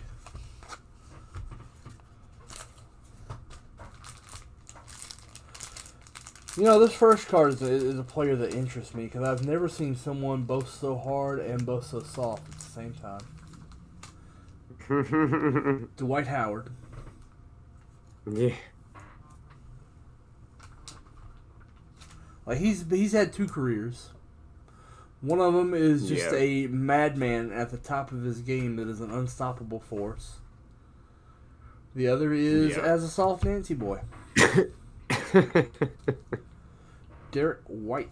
You know, this first card is a player that interests me because I've never seen someone both so hard and both so soft at the same time. Dwight Howard. Yeah. Like he's had two careers. One of them is just a madman at the top of his game that is an unstoppable force. The other is as a soft Nancy boy. Derek White.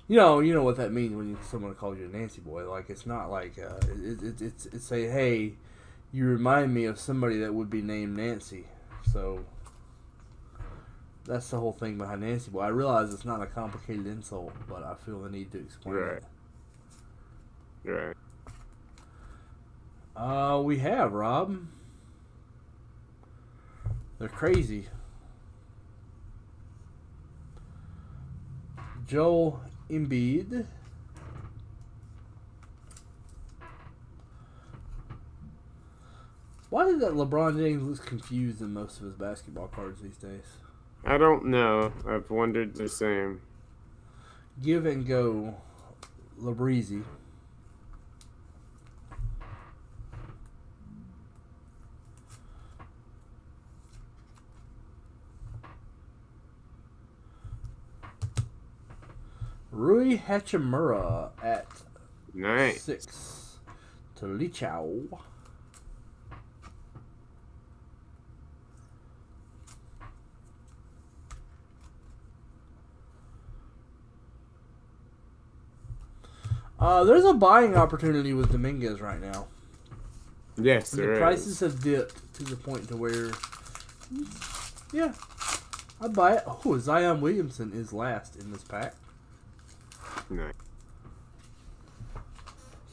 You know what that means when someone calls you a Nancy boy. Like it's not like it's a hey, you remind me of somebody that would be named Nancy. So that's the whole thing behind Nancy boy. I realize it's not a complicated insult, but I feel the need to explain it. Right. We have Rob. They're crazy. Joel Embiid. Why did that LeBron James look confused in most of his basketball cards these days? I don't know. I've wondered the same. Give and go, LaBreezy. Rui Hachimura at Nice. 6 to Lichao. There's a buying opportunity with Dominguez right now. Yes, The prices have dipped to the point to where, yeah, I'd buy it. Oh, Zion Williamson is last in this pack. Nice.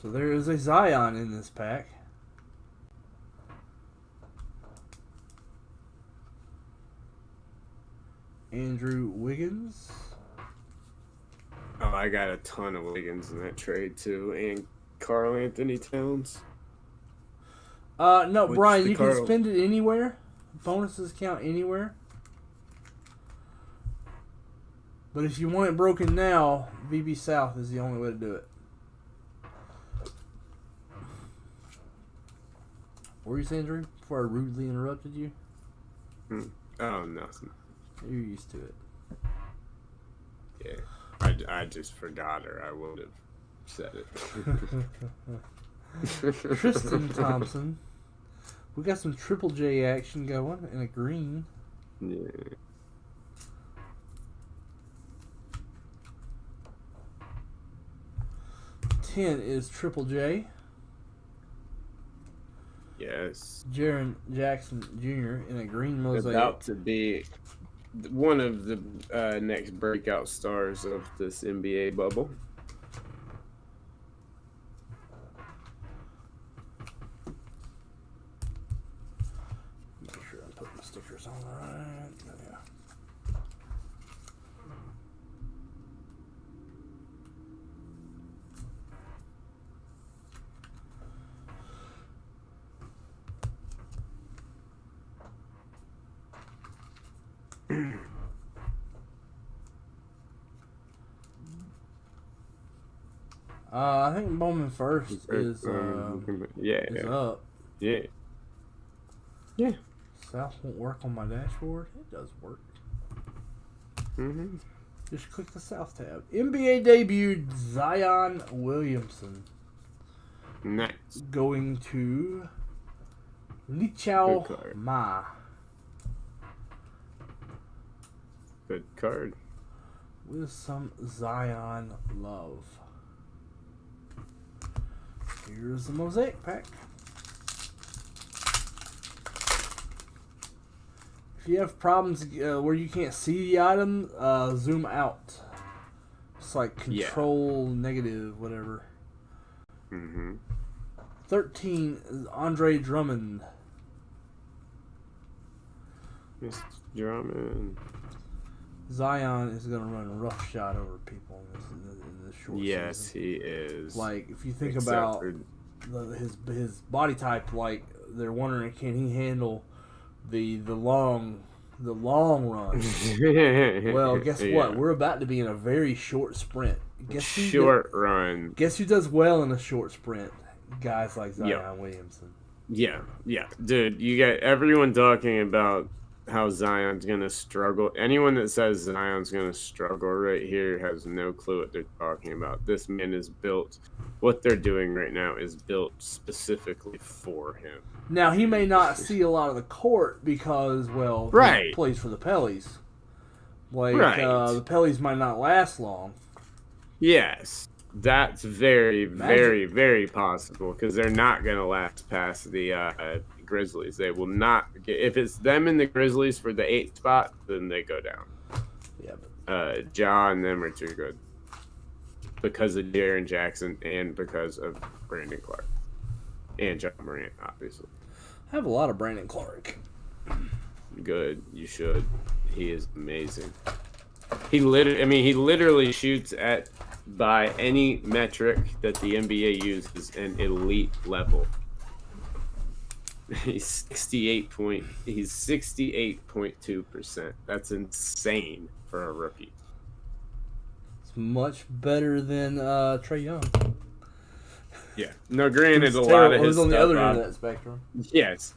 So there is a Zion in this pack. Andrew Wiggins. Oh, I got a ton of Wiggins in that trade too, and Karl Anthony Towns. No, What's Brian, the you Karl? can spend it anywhere. Bonuses count anywhere. But if you want it broken now, VB South is the only way to do it. What were you saying, Drew? Before I rudely interrupted you? Oh, nothing. You're used to it. Yeah. I just forgot her. I would have said it. Tristan Thompson. We got some Triple J action going in a green. Yeah. Ten is Triple J. Yes. Jaren Jackson Jr. in a green mosaic. About to be one of the next breakout stars of this NBA bubble. Make sure I'm putting the stickers on right. Yeah. I think Bowman first is Yeah. up. Yeah. Yeah. South won't work on my dashboard. It does work. Mm-hmm. Just click the South tab. NBA debuted Zion Williamson. Nice. Going to Good Lichao card. Ma. Good card. With some Zion love. Here's the Mosaic pack. If you have problems where you can't see the item, zoom out. It's like control negative, whatever. Mm-hmm. 13 is Andre Drummond. Mr. Drummond. Zion is going to run rough shot over people in this short Yes, season. he is. Like, if you think Except about for- his body type, like, they're wondering, can he handle the long run? Well, guess what? We're about to be in a very short sprint. Run. Guess who does well in a short sprint? Guys like Zion Williamson. Yeah, dude. You got everyone talking about how Zion's gonna struggle. Anyone that says Zion's gonna struggle right here has no clue what they're talking about. This man is built. What they're doing right now is built specifically for him. Now, he may not see a lot of the court because, well, he plays for the Pellies. Like, the Pellies might not last long. Yes, that's very, very, very possible because they're not going to last past the Grizzlies. They will not. If it's them and the Grizzlies for the 8th spot, then they go down. Yeah, but Ja and them are too good because of Jaren Jackson and because of Brandon Clark and John Morant, obviously. I have a lot of Brandon Clark. Good, you should. He is amazing. He literally shoots at, by any metric that the NBA uses, an elite level. He's 68.2%. That's insane for a rookie. It's much better than Trae Young. Yeah. No, granted, a lot of his on the stuff, other end of that spectrum. Yes.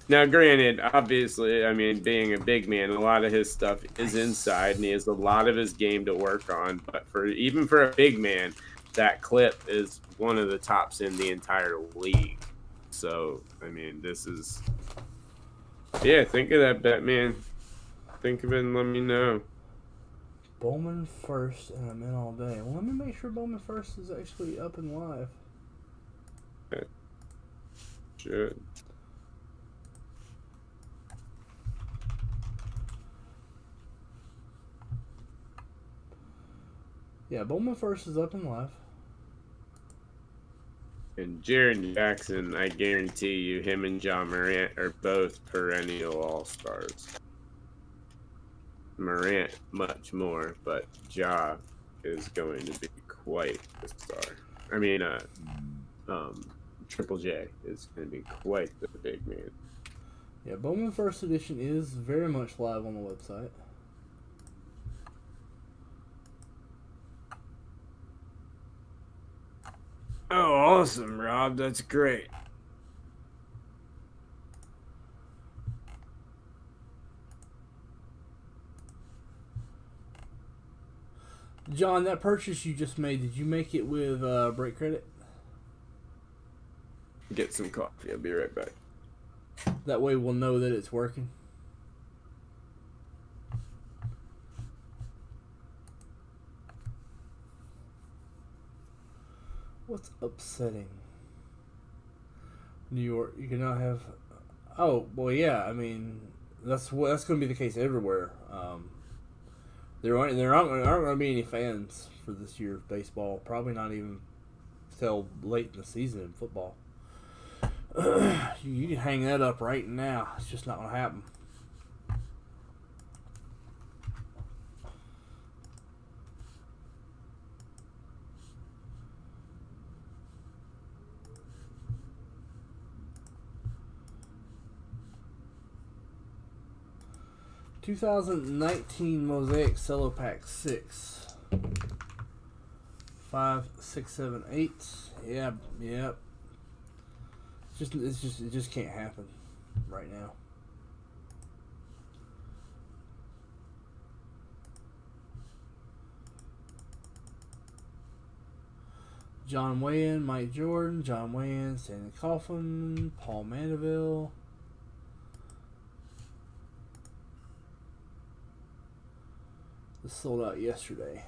Now, granted, obviously, I mean, being a big man, a lot of his stuff is inside, and he has a lot of his game to work on. But even for a big man, that clip is one of the tops in the entire league. So, I mean, this is... Yeah, think of that bet, man. Think of it and let me know. Bowman first, and I'm in all day. Well, let me make sure Bowman first is actually up and live. Okay. Should. Yeah, Bowman first is up and live. And Jaren Jackson, I guarantee you, him and John Morant are both perennial all-stars. Morant much more, but Ja is going to be quite the star. I mean, Triple J is going to be quite the big man. Yeah, Bowman First Edition is very much live on the website. Oh, awesome, Rob. That's great. John, that purchase you just made, did you make it with Break Credit? Get some coffee. I'll be right back. That way we'll know that it's working. What's upsetting? New York, you cannot have... Oh, well, yeah, I mean, that's going to be the case everywhere. There aren't going to be any fans for this year of baseball. Probably not even till late in the season in football. You can hang that up right now. It's just not going to happen. ...2019 Mosaic Cello Pack 6. 5, 6, 7, 8. Yep. It just can't happen right now. John Wayne, Mike Jordan, John Wayne, Stanley Coughlin, Paul Mandeville. This sold out yesterday.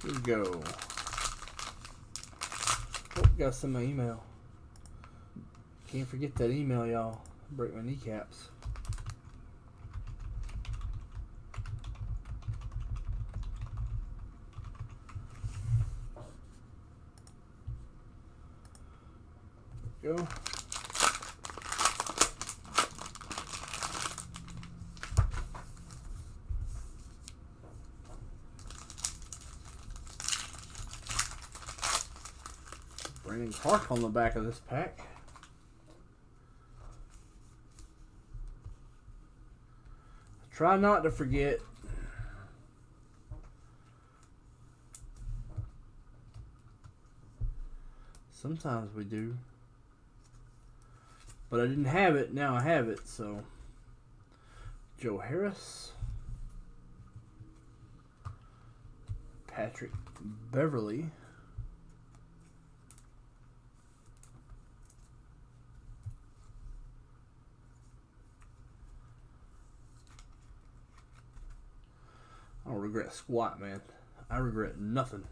Here we go. Oh, got some email. Can't forget that email, y'all. Break my kneecaps. There we go. Brandon Clark on the back of this pack. Try not to forget. Sometimes we do. But I didn't have it. Now I have it, so. Joe Harris. Patrick Beverly. I don't regret squat, man. I regret nothing.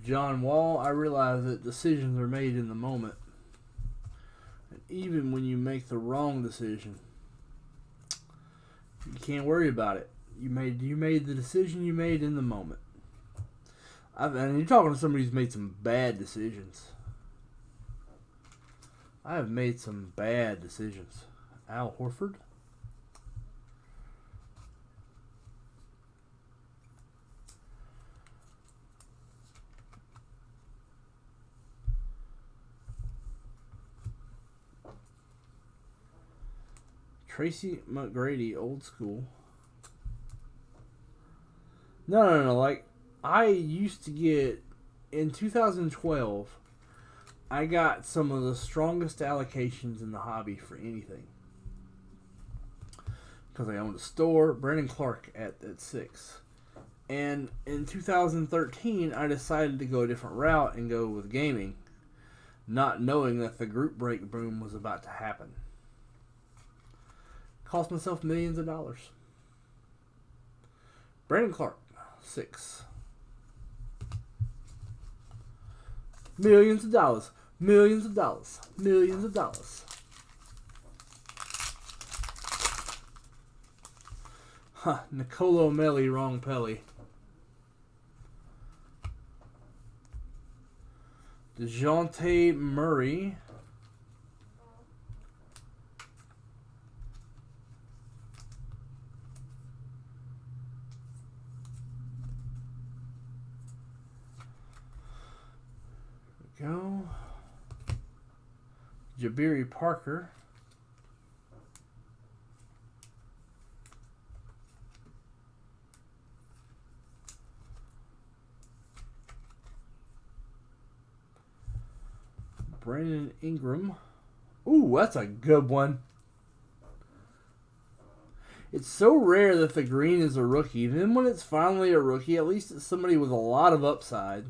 John Wall, I realize that decisions are made in the moment. And even when you make the wrong decision, you can't worry about it. You made the decision you made in the moment. And you're talking to somebody who's made some bad decisions. I have made some bad decisions. Al Horford. Tracy McGrady, old school. No. Like, I used to get, in 2012, I got some of the strongest allocations in the hobby for anything. Because I owned a store, Brandon Clark at 6. And in 2013, I decided to go a different route and go with gaming, not knowing that the group break boom was about to happen. Cost myself millions of dollars. Brandon Clark, 6. Millions of dollars. Millions of dollars. Millions of dollars. Huh, Nicolo Melli, wrong Pelly. DeJounte Murray. Go. Jabari Parker. Brandon Ingram. Ooh, that's a good one. It's so rare that the green is a rookie. Then when it's finally a rookie, at least it's somebody with a lot of upside.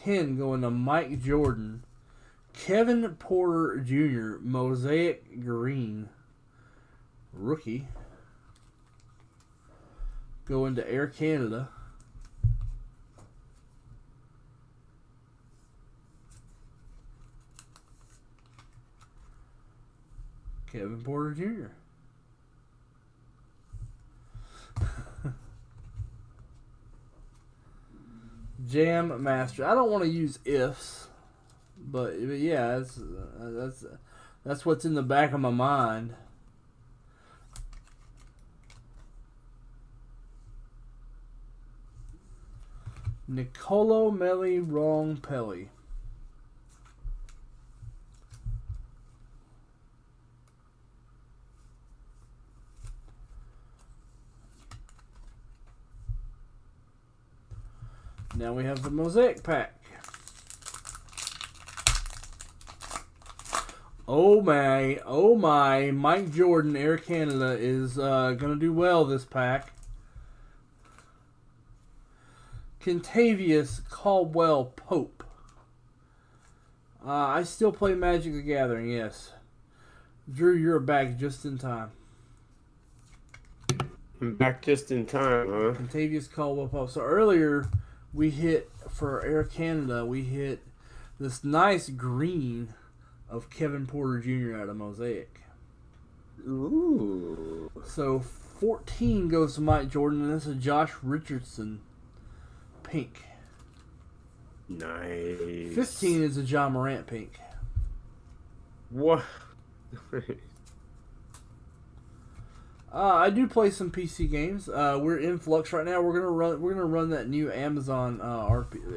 10 going to Mike Jordan. Kevin Porter Jr. Mosaic Green. Rookie. Going to Air Canada. Kevin Porter Jr. Jam Master. I don't want to use ifs, but yeah, that's what's in the back of my mind. Nicolo Melli Wrong Pelly. Now we have the Mosaic pack. Oh my, Mike Jordan, Air Canada is going to do well this pack. Kentavious Caldwell Pope. I still play Magic the Gathering, yes. Drew, you're back just in time. I'm back just in time, huh? Kentavious Caldwell Pope. So earlier, we hit, for Air Canada, we hit this nice green of Kevin Porter Jr. out of Mosaic. Ooh. So 14 goes to Mike Jordan, and this is Josh Richardson pink. Nice. 15 is a John Morant pink. What? I do play some PC games. We're in Flux right now. We're gonna run that new Amazon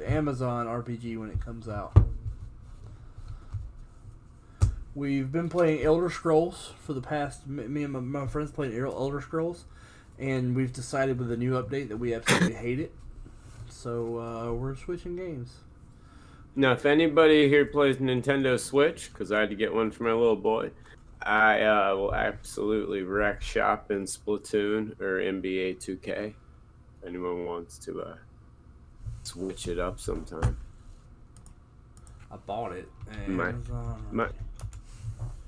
Amazon RPG when it comes out. We've been playing Elder Scrolls for the past. Me and my friends played Elder Scrolls, and we've decided with the new update that we absolutely hate it. So we're switching games. Now, if anybody here plays Nintendo Switch, because I had to get one for my little boy, I will absolutely wreck shop in Splatoon or NBA 2K. If anyone wants to switch it up sometime. I bought it.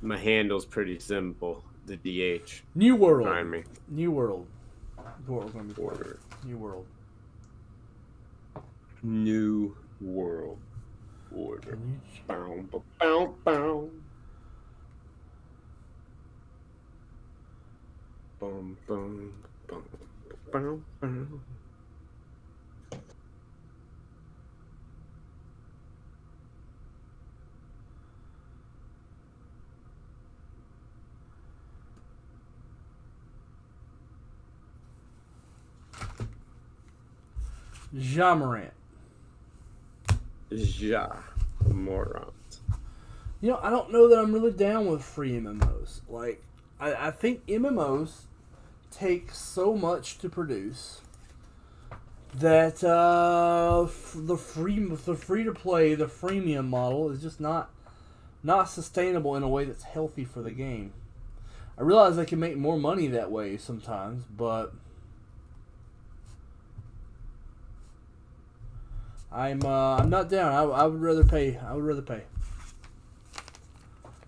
My handle's pretty simple. The DH. New World. Find me. New World. What we're going to be playing. New World. New World Order. Bow, bow, bow. Boom, boom, boom, boom, boom. Ja Morant. Ja Morant. You know, I don't know that I'm really down with free MMOs. Like, I think MMOs take so much to produce that the free to play, the freemium model is just not sustainable in a way that's healthy for the game. I realize they can make more money that way sometimes, but I'm not down. I would rather pay.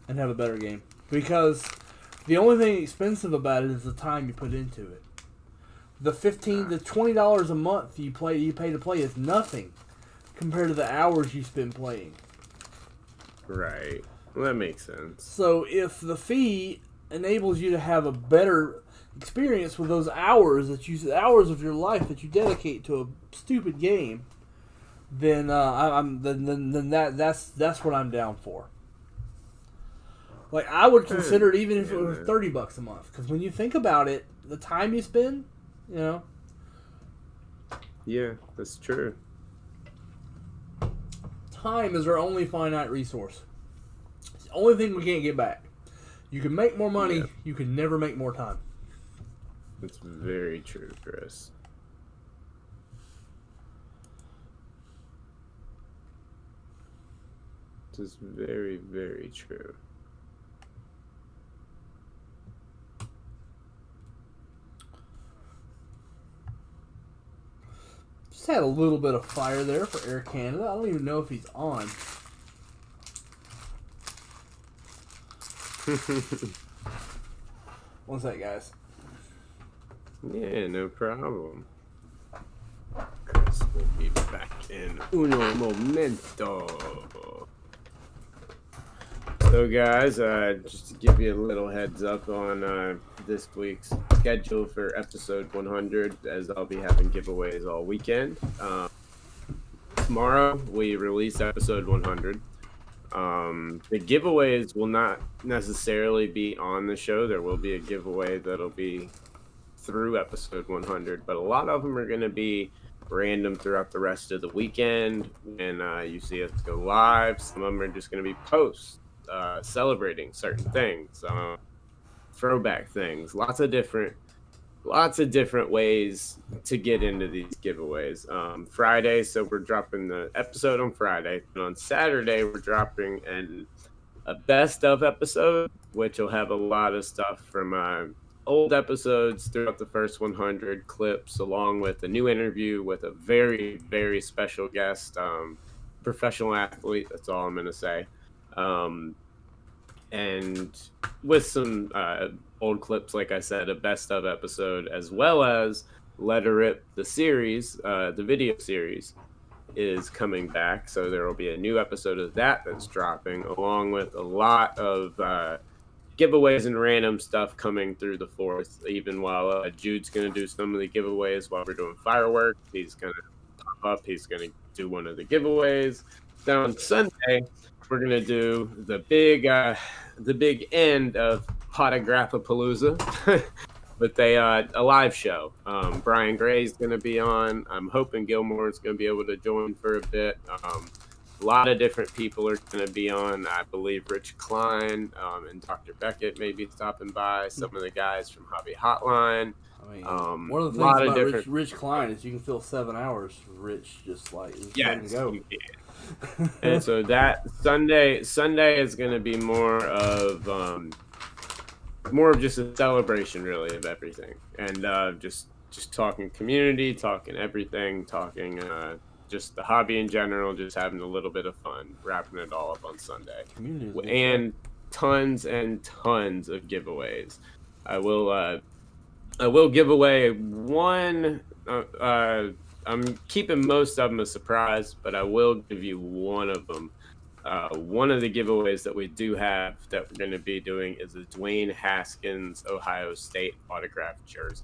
And have a better game, because the only thing expensive about it is the time you put into it. The $20 a month you pay to play is nothing compared to the hours you spend playing. Right. Well, that makes sense. So if the fee enables you to have a better experience with those hours hours of your life that you dedicate to a stupid game, then that's what I'm down for. Like, I would consider it even if it was $30 a month, because when you think about it, the time you spend, you know. Yeah, that's true. Time is our only finite resource. It's the only thing we can't get back. You can make more money, you can never make more time. That's very true, Chris. This is very, very true. Just had a little bit of fire there for Air Canada. I don't even know if he's on. One sec, guys. Yeah, no problem. Chris will be back in uno momento. So, guys, just to give you a little heads up on this week's schedule for episode 100, as I'll be having giveaways all weekend. Tomorrow, we release episode 100. The giveaways will not necessarily be on the show. There will be a giveaway that'll be through episode 100, but a lot of them are going to be random throughout the rest of the weekend. And you see us go live. Some of them are just going to be posts celebrating certain things, throwback things, lots of different ways to get into these giveaways. Friday, so we're dropping the episode on Friday, and on Saturday we're dropping a best of episode, which will have a lot of stuff from old episodes throughout the first 100 clips, along with a new interview with a very, very special guest, professional athlete. That's all I'm gonna say. And with some old clips, like I said, a best of episode, as well as Let Her Rip, the series, the video series is coming back. So there will be a new episode of that that's dropping, along with a lot of giveaways and random stuff coming through the 4th, even while Jude's going to do some of the giveaways while we're doing fireworks. He's going to pop up. He's going to do one of the giveaways. Then on Sunday, we're going to do the big end of Autographapalooza with a live show. Brian Gray's going to be on. I'm hoping Gilmore's going to be able to join for a bit. A lot of different people are going to be on. I believe Rich Klein and Dr. Beckett may be stopping by. Some of the guys from Hobby Hotline. I mean, one of the things about Rich Klein is you can fill 7 hours. Rich just like letting go. And so that Sunday is going to be more of just a celebration, really, of everything, and just talking community, talking everything, talking just the hobby in general, just having a little bit of fun, wrapping it all up on Sunday, and tons and tons of giveaways. I will give away one. I'm keeping most of them a surprise, but I will give you one of them. One of the giveaways that we do have that we're going to be doing is a Dwayne Haskins Ohio State autographed jersey.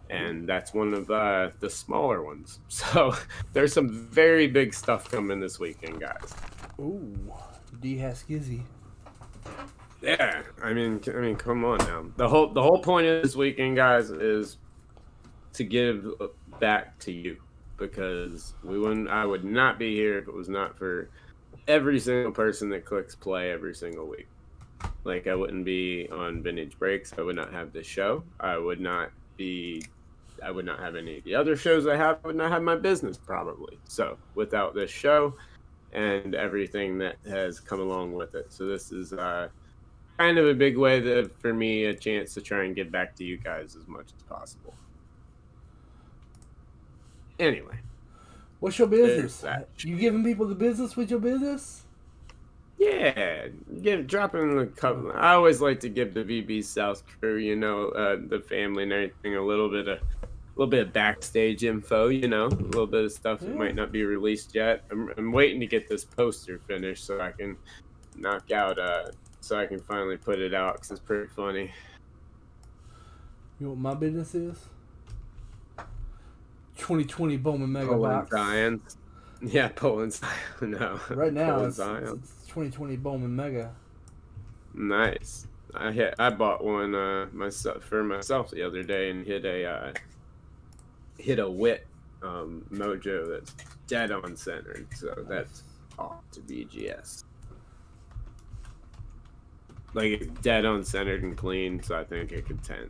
And that's one of the smaller ones. So there's some very big stuff coming this weekend, guys. Ooh, D Haskizzy. Yeah, I mean, come on now. The whole point of this weekend, guys, is to give back to you, because I would not be here if it was not for every single person that clicks play every single week. Like, I wouldn't be on Vintage Breaks. I would not have this show. I would not have any of the other shows I have. I would not have my business, probably. So without this show and everything that has come along with it. So this is kind of a big way for me, a chance to try and get back to you guys as much as possible. Anyway, what's your business? You giving people the business with your business? Yeah, dropping a couple. I always like to give the VB South crew, the family and everything, a little bit of backstage info, a little bit of stuff that might not be released yet. I'm waiting to get this poster finished so I can knock out, so I can finally put it out, because it's pretty funny. You know what my business is? 2020 Bowman Mega Box. Giants. Yeah, Poland Zion. No. Right now, it's 2020 Bowman Mega. Nice. I bought one myself the other day, and hit a Wit Mojo that's dead on centered. So that's off to BGS. Like, it's dead on centered and clean, so I think it could 10.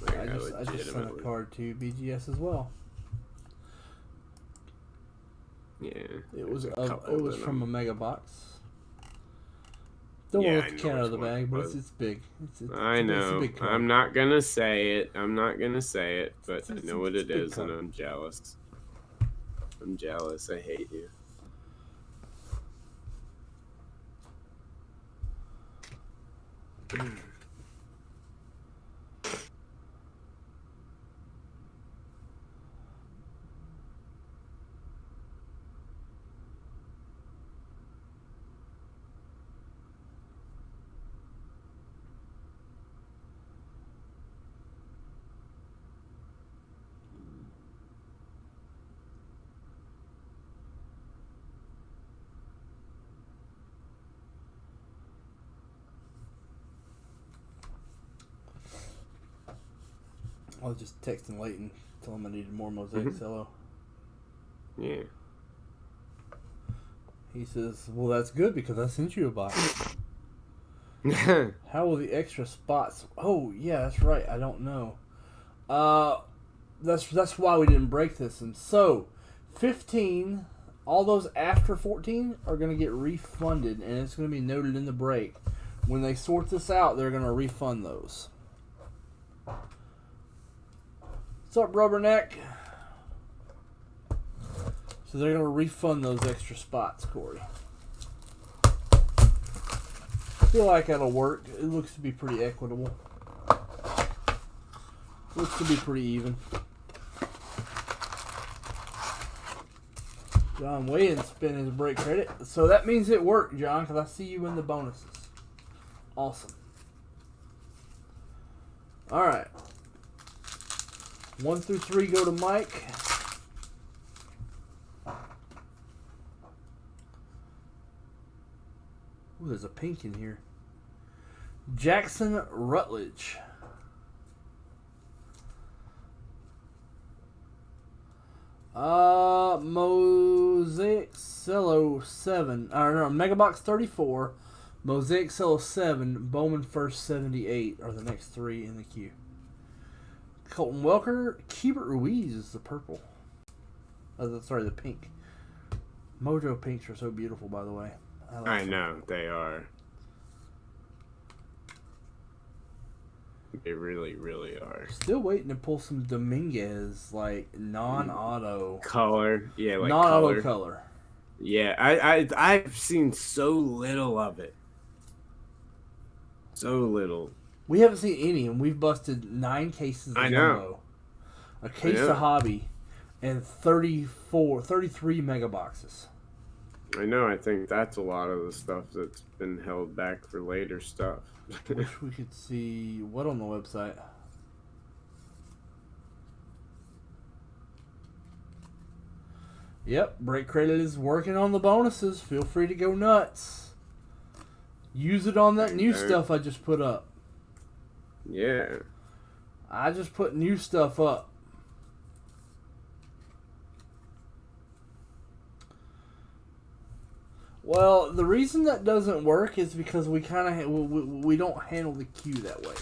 Like, I just sent a card to BGS as well. Yeah, it was from a Mega Box. Don't want to cat out of the bag, but it's big. I know. It's I'm not gonna say it. But I know what it is, and I'm jealous. I hate you. I was just texting Leighton, telling him I needed more Mosaic Cello. Yeah. He says, well, that's good because I sent you a box. How will the extra spots... Oh, yeah, that's right. I don't know. That's why we didn't break this. And so, 15, all those after 14 are going to get refunded, and it's going to be noted in the break. When they sort this out, they're going to refund those. What's up, Rubberneck? So they're going to refund those extra spots, Corey. I feel like that'll work. It looks to be pretty equitable. Looks to be pretty even. John Wayans spent his break credit. So that means it worked, John, because I see you in the bonuses. Awesome. Alright. 1 through 3 go to Mike. Ooh, there's a pink in here. Jackson Rutledge. Mosaic Cello 7. Megabox 34. Mosaic Cello 7. Bowman First 78 are the next 3 in the queue. Colton Welker. Keibert Ruiz is the purple. Sorry, the pink. Mojo pinks are so beautiful, by the way. I know, they are. They really, really are. Still waiting to pull some Dominguez, like, non-auto. Color. Yeah, like non-auto color. Yeah, I've seen so little of it. So little. We haven't seen any, and we've busted 9 cases of jumbo, a case of hobby, and 33 megaboxes. I know. I think that's a lot of the stuff that's been held back for later stuff. Wish we could see what on the website. Yep, Break Credit is working on the bonuses. Feel free to go nuts. Use it on that new stuff I just put up. Yeah. I just put new stuff up. Well, the reason that doesn't work is because we kind of we don't handle the queue that way.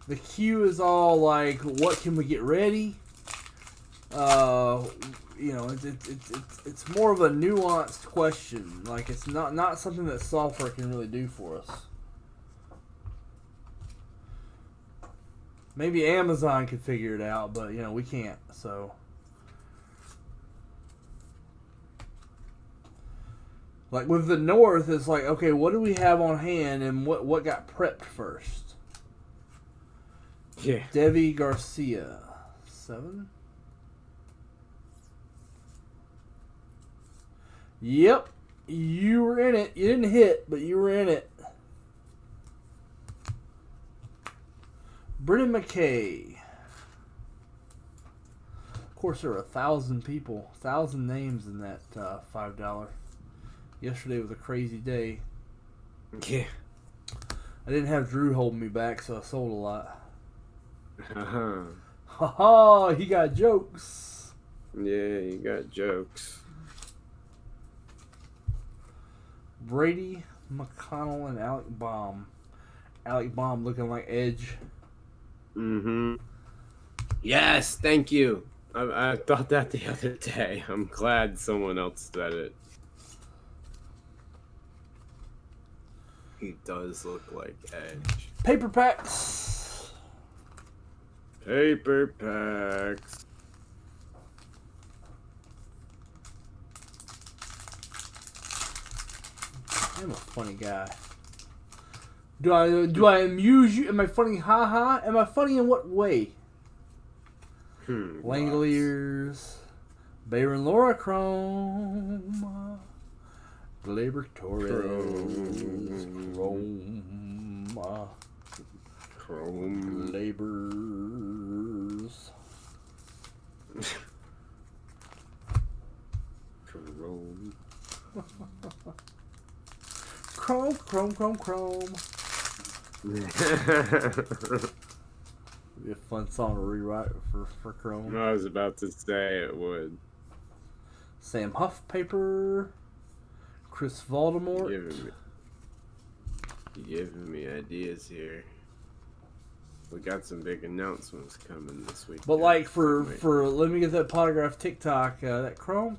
The queue is all like, what can we get ready? You know, it's more of a nuanced question. Like, it's not something that software can really do for us. Maybe Amazon could figure it out, but you know, we can't. So. Like with the North, it's like, okay, what do we have on hand and what got prepped first? Yeah. Devi Garcia. 7? Yep. You were in it. You didn't hit, but you were in it. Brennan McKay. Of course, there were 1,000 people, 1,000 names in that $5. Yesterday was a crazy day. Yeah. I didn't have Drew holding me back, so I sold a lot. Uh-huh. Ha ha! He got jokes. Yeah, you got jokes. Brady, McConnell, and Alec Baum. Alec Baum looking like Edge. Mm-hmm. Yes, thank you. I thought that the other day. I'm glad someone else said it. He does look like Edge. Paper packs. Paper packs. I'm a funny guy. Do I amuse you? Am I funny? Ha ha. Am I funny in what way? Langoliers. Baron Laura Chrome. Glaber Torres. Chrome. Labors. Chrome. Chrome. Be a fun song to rewrite for Chrome. I was about to say it would. Sam Huffpaper, Chris Voldemort. Giving me ideas here. We got some big announcements coming this week. But like for let me get that Potograph TikTok, that Chrome.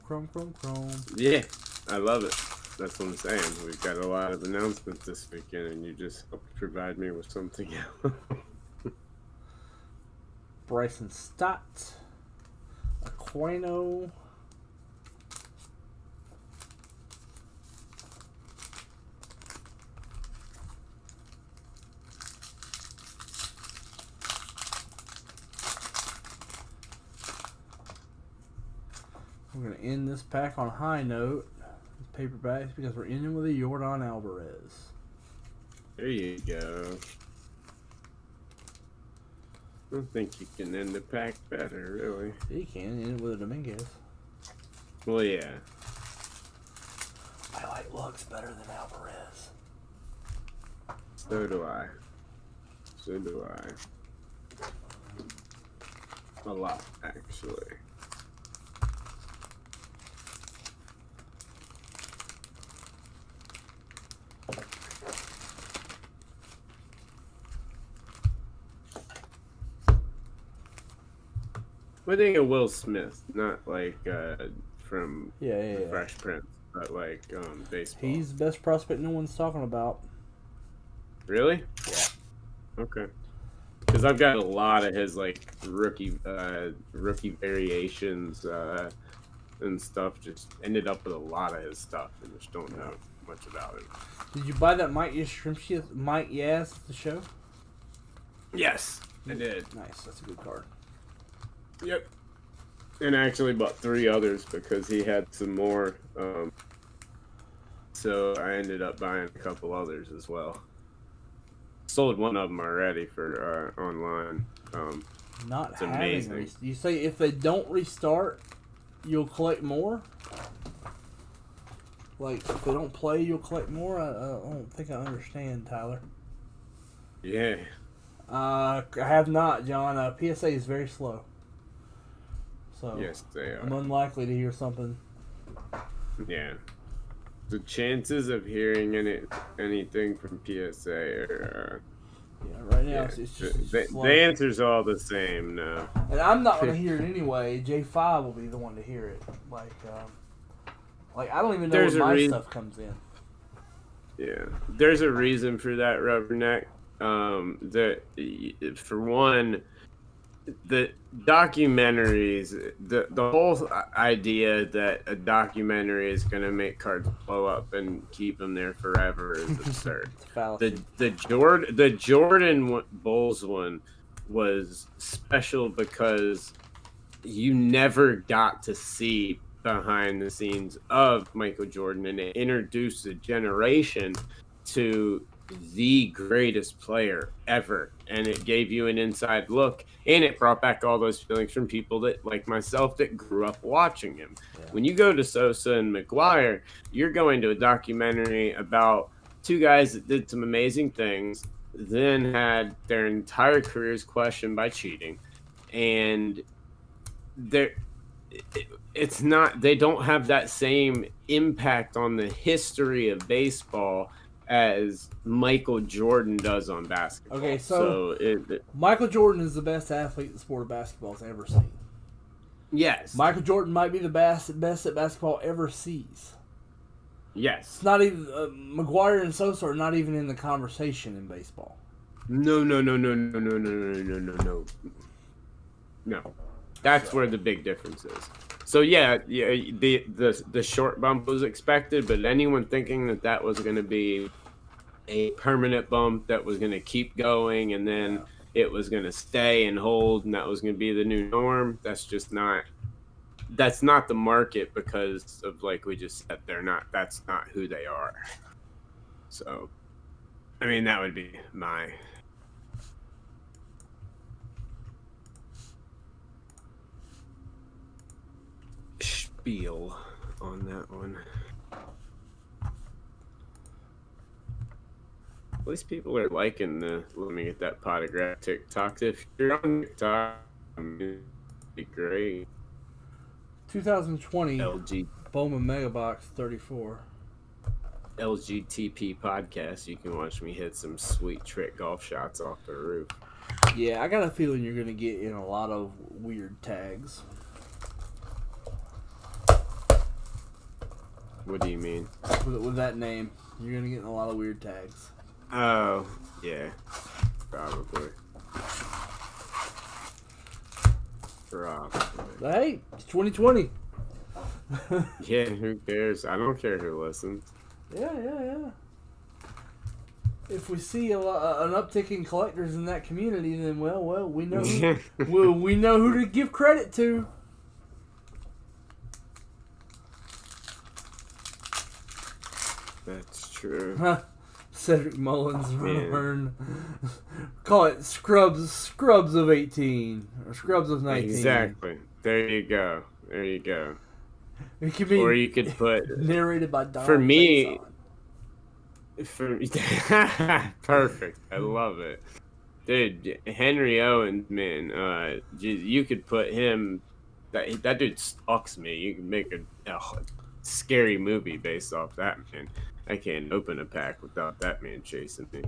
Yeah, I love it. That's what I'm saying. We've got a lot of announcements this weekend, and you just provide me with something else. Bryson Stott, Aquino. We're going to end this pack on a high note. These paperbacks because we're ending with a Yordan Alvarez. There you go. I don't think you can end the pack better, really. Yeah, you can end it with a Dominguez. Well, yeah. I like Lux better than Alvarez. So do I. A lot, actually. I think of Will Smith, not like from the Fresh Prince, but like baseball. He's the best prospect no one's talking about. Really? Yeah. Okay. Because I've got a lot of his like rookie variations and stuff. Just ended up with a lot of his stuff and just don't know much about it. Did you buy that Mike Yaz at the show? Yes, I did. Nice. That's a good card. Yep. And I actually bought 3 others because he had some more. So I ended up buying a couple others as well. Sold one of them already for online. Not it's having amazing. You say if they don't restart, you'll collect more? Like, if they don't play, you'll collect more? I don't think I understand, Tyler. Yeah. I have not, John. PSA is very slow. So yes, they are. I'm unlikely to hear something. Yeah. The chances of hearing anything from PSA are... right now it's just the answer's all the same now. And I'm not going to hear it anyway. J5 will be the one to hear it. Like I don't even know where my stuff comes in. Yeah. There's a reason for that, Rubberneck. For one, the documentaries, the whole idea that a documentary is going to make cards blow up and keep them there forever is absurd. The Jordan Bulls one was special because you never got to see behind the scenes of Michael Jordan, and it introduced a generation to the greatest player ever, and it gave you an inside look, and it brought back all those feelings from people that, like myself, that grew up watching him. When you go to Sosa and McGuire, you're going to a documentary about 2 guys that did some amazing things, then had their entire careers questioned by cheating, and they don't have that same impact on the history of baseball as Michael Jordan does on basketball. Okay, so Michael Jordan is the best athlete the sport of basketball has ever seen. Yes. Michael Jordan might be the best that basketball ever sees. Yes. It's not even McGuire and Sosa are not even in the conversation in baseball. No. That's where the big difference is. So yeah, the short bump was expected, but anyone thinking that was going to be a permanent bump that was going to keep going and then it was going to stay and hold and that was going to be the new norm, that's not the market, because of, like we just said, that's not who they are. So I mean, that would be my spiel on that one. At least people are liking the Let Me Get That Potograph TikToks. If you're on TikTok, it'd be great. 2020 LG, Bowman Megabox 34. LGTP podcast. You can watch me hit some sweet trick golf shots off the roof. Yeah, I got a feeling you're going to get in a lot of weird tags. What do you mean? With that name, you're going to get in a lot of weird tags. Oh, yeah. Probably. But hey, it's 2020. Yeah, who cares? I don't care who listens. Yeah. If we see an uptick in collectors in that community, then well, we know we know who to give credit to. That's true. Cedric Mullins, Vern. Call it Scrubs of 18 or Scrubs of 19. Exactly. There you go. It could be, or you could put narrated by Don. For me. Perfect. I love it, dude. Henry Owens, man. You could put him. That dude stalks me. You can make a scary movie based off that, man. I can't open a pack without that man chasing me.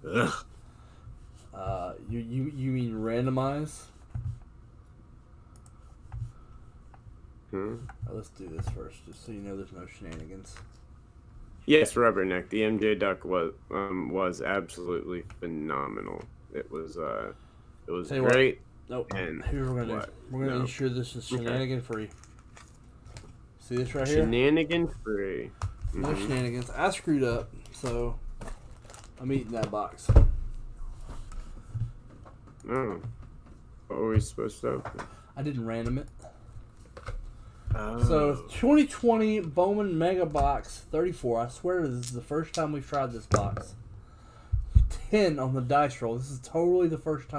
Ugh. You mean randomize? Let's do this first, just so you know there's no shenanigans. Yes, Rubberneck. The MJ Duck was absolutely phenomenal. It was great. Nope. And here's what we're gonna do. We're gonna ensure this is shenanigan free. See this right here? Shenanigan free. No shenanigans. I screwed up, so I'm eating that box. Oh. What were we supposed to open? I didn't random it. Oh. So 2020 Bowman Mega Box 34. I swear this is the first time we've tried this box. 10 on the dice roll. This is totally the first time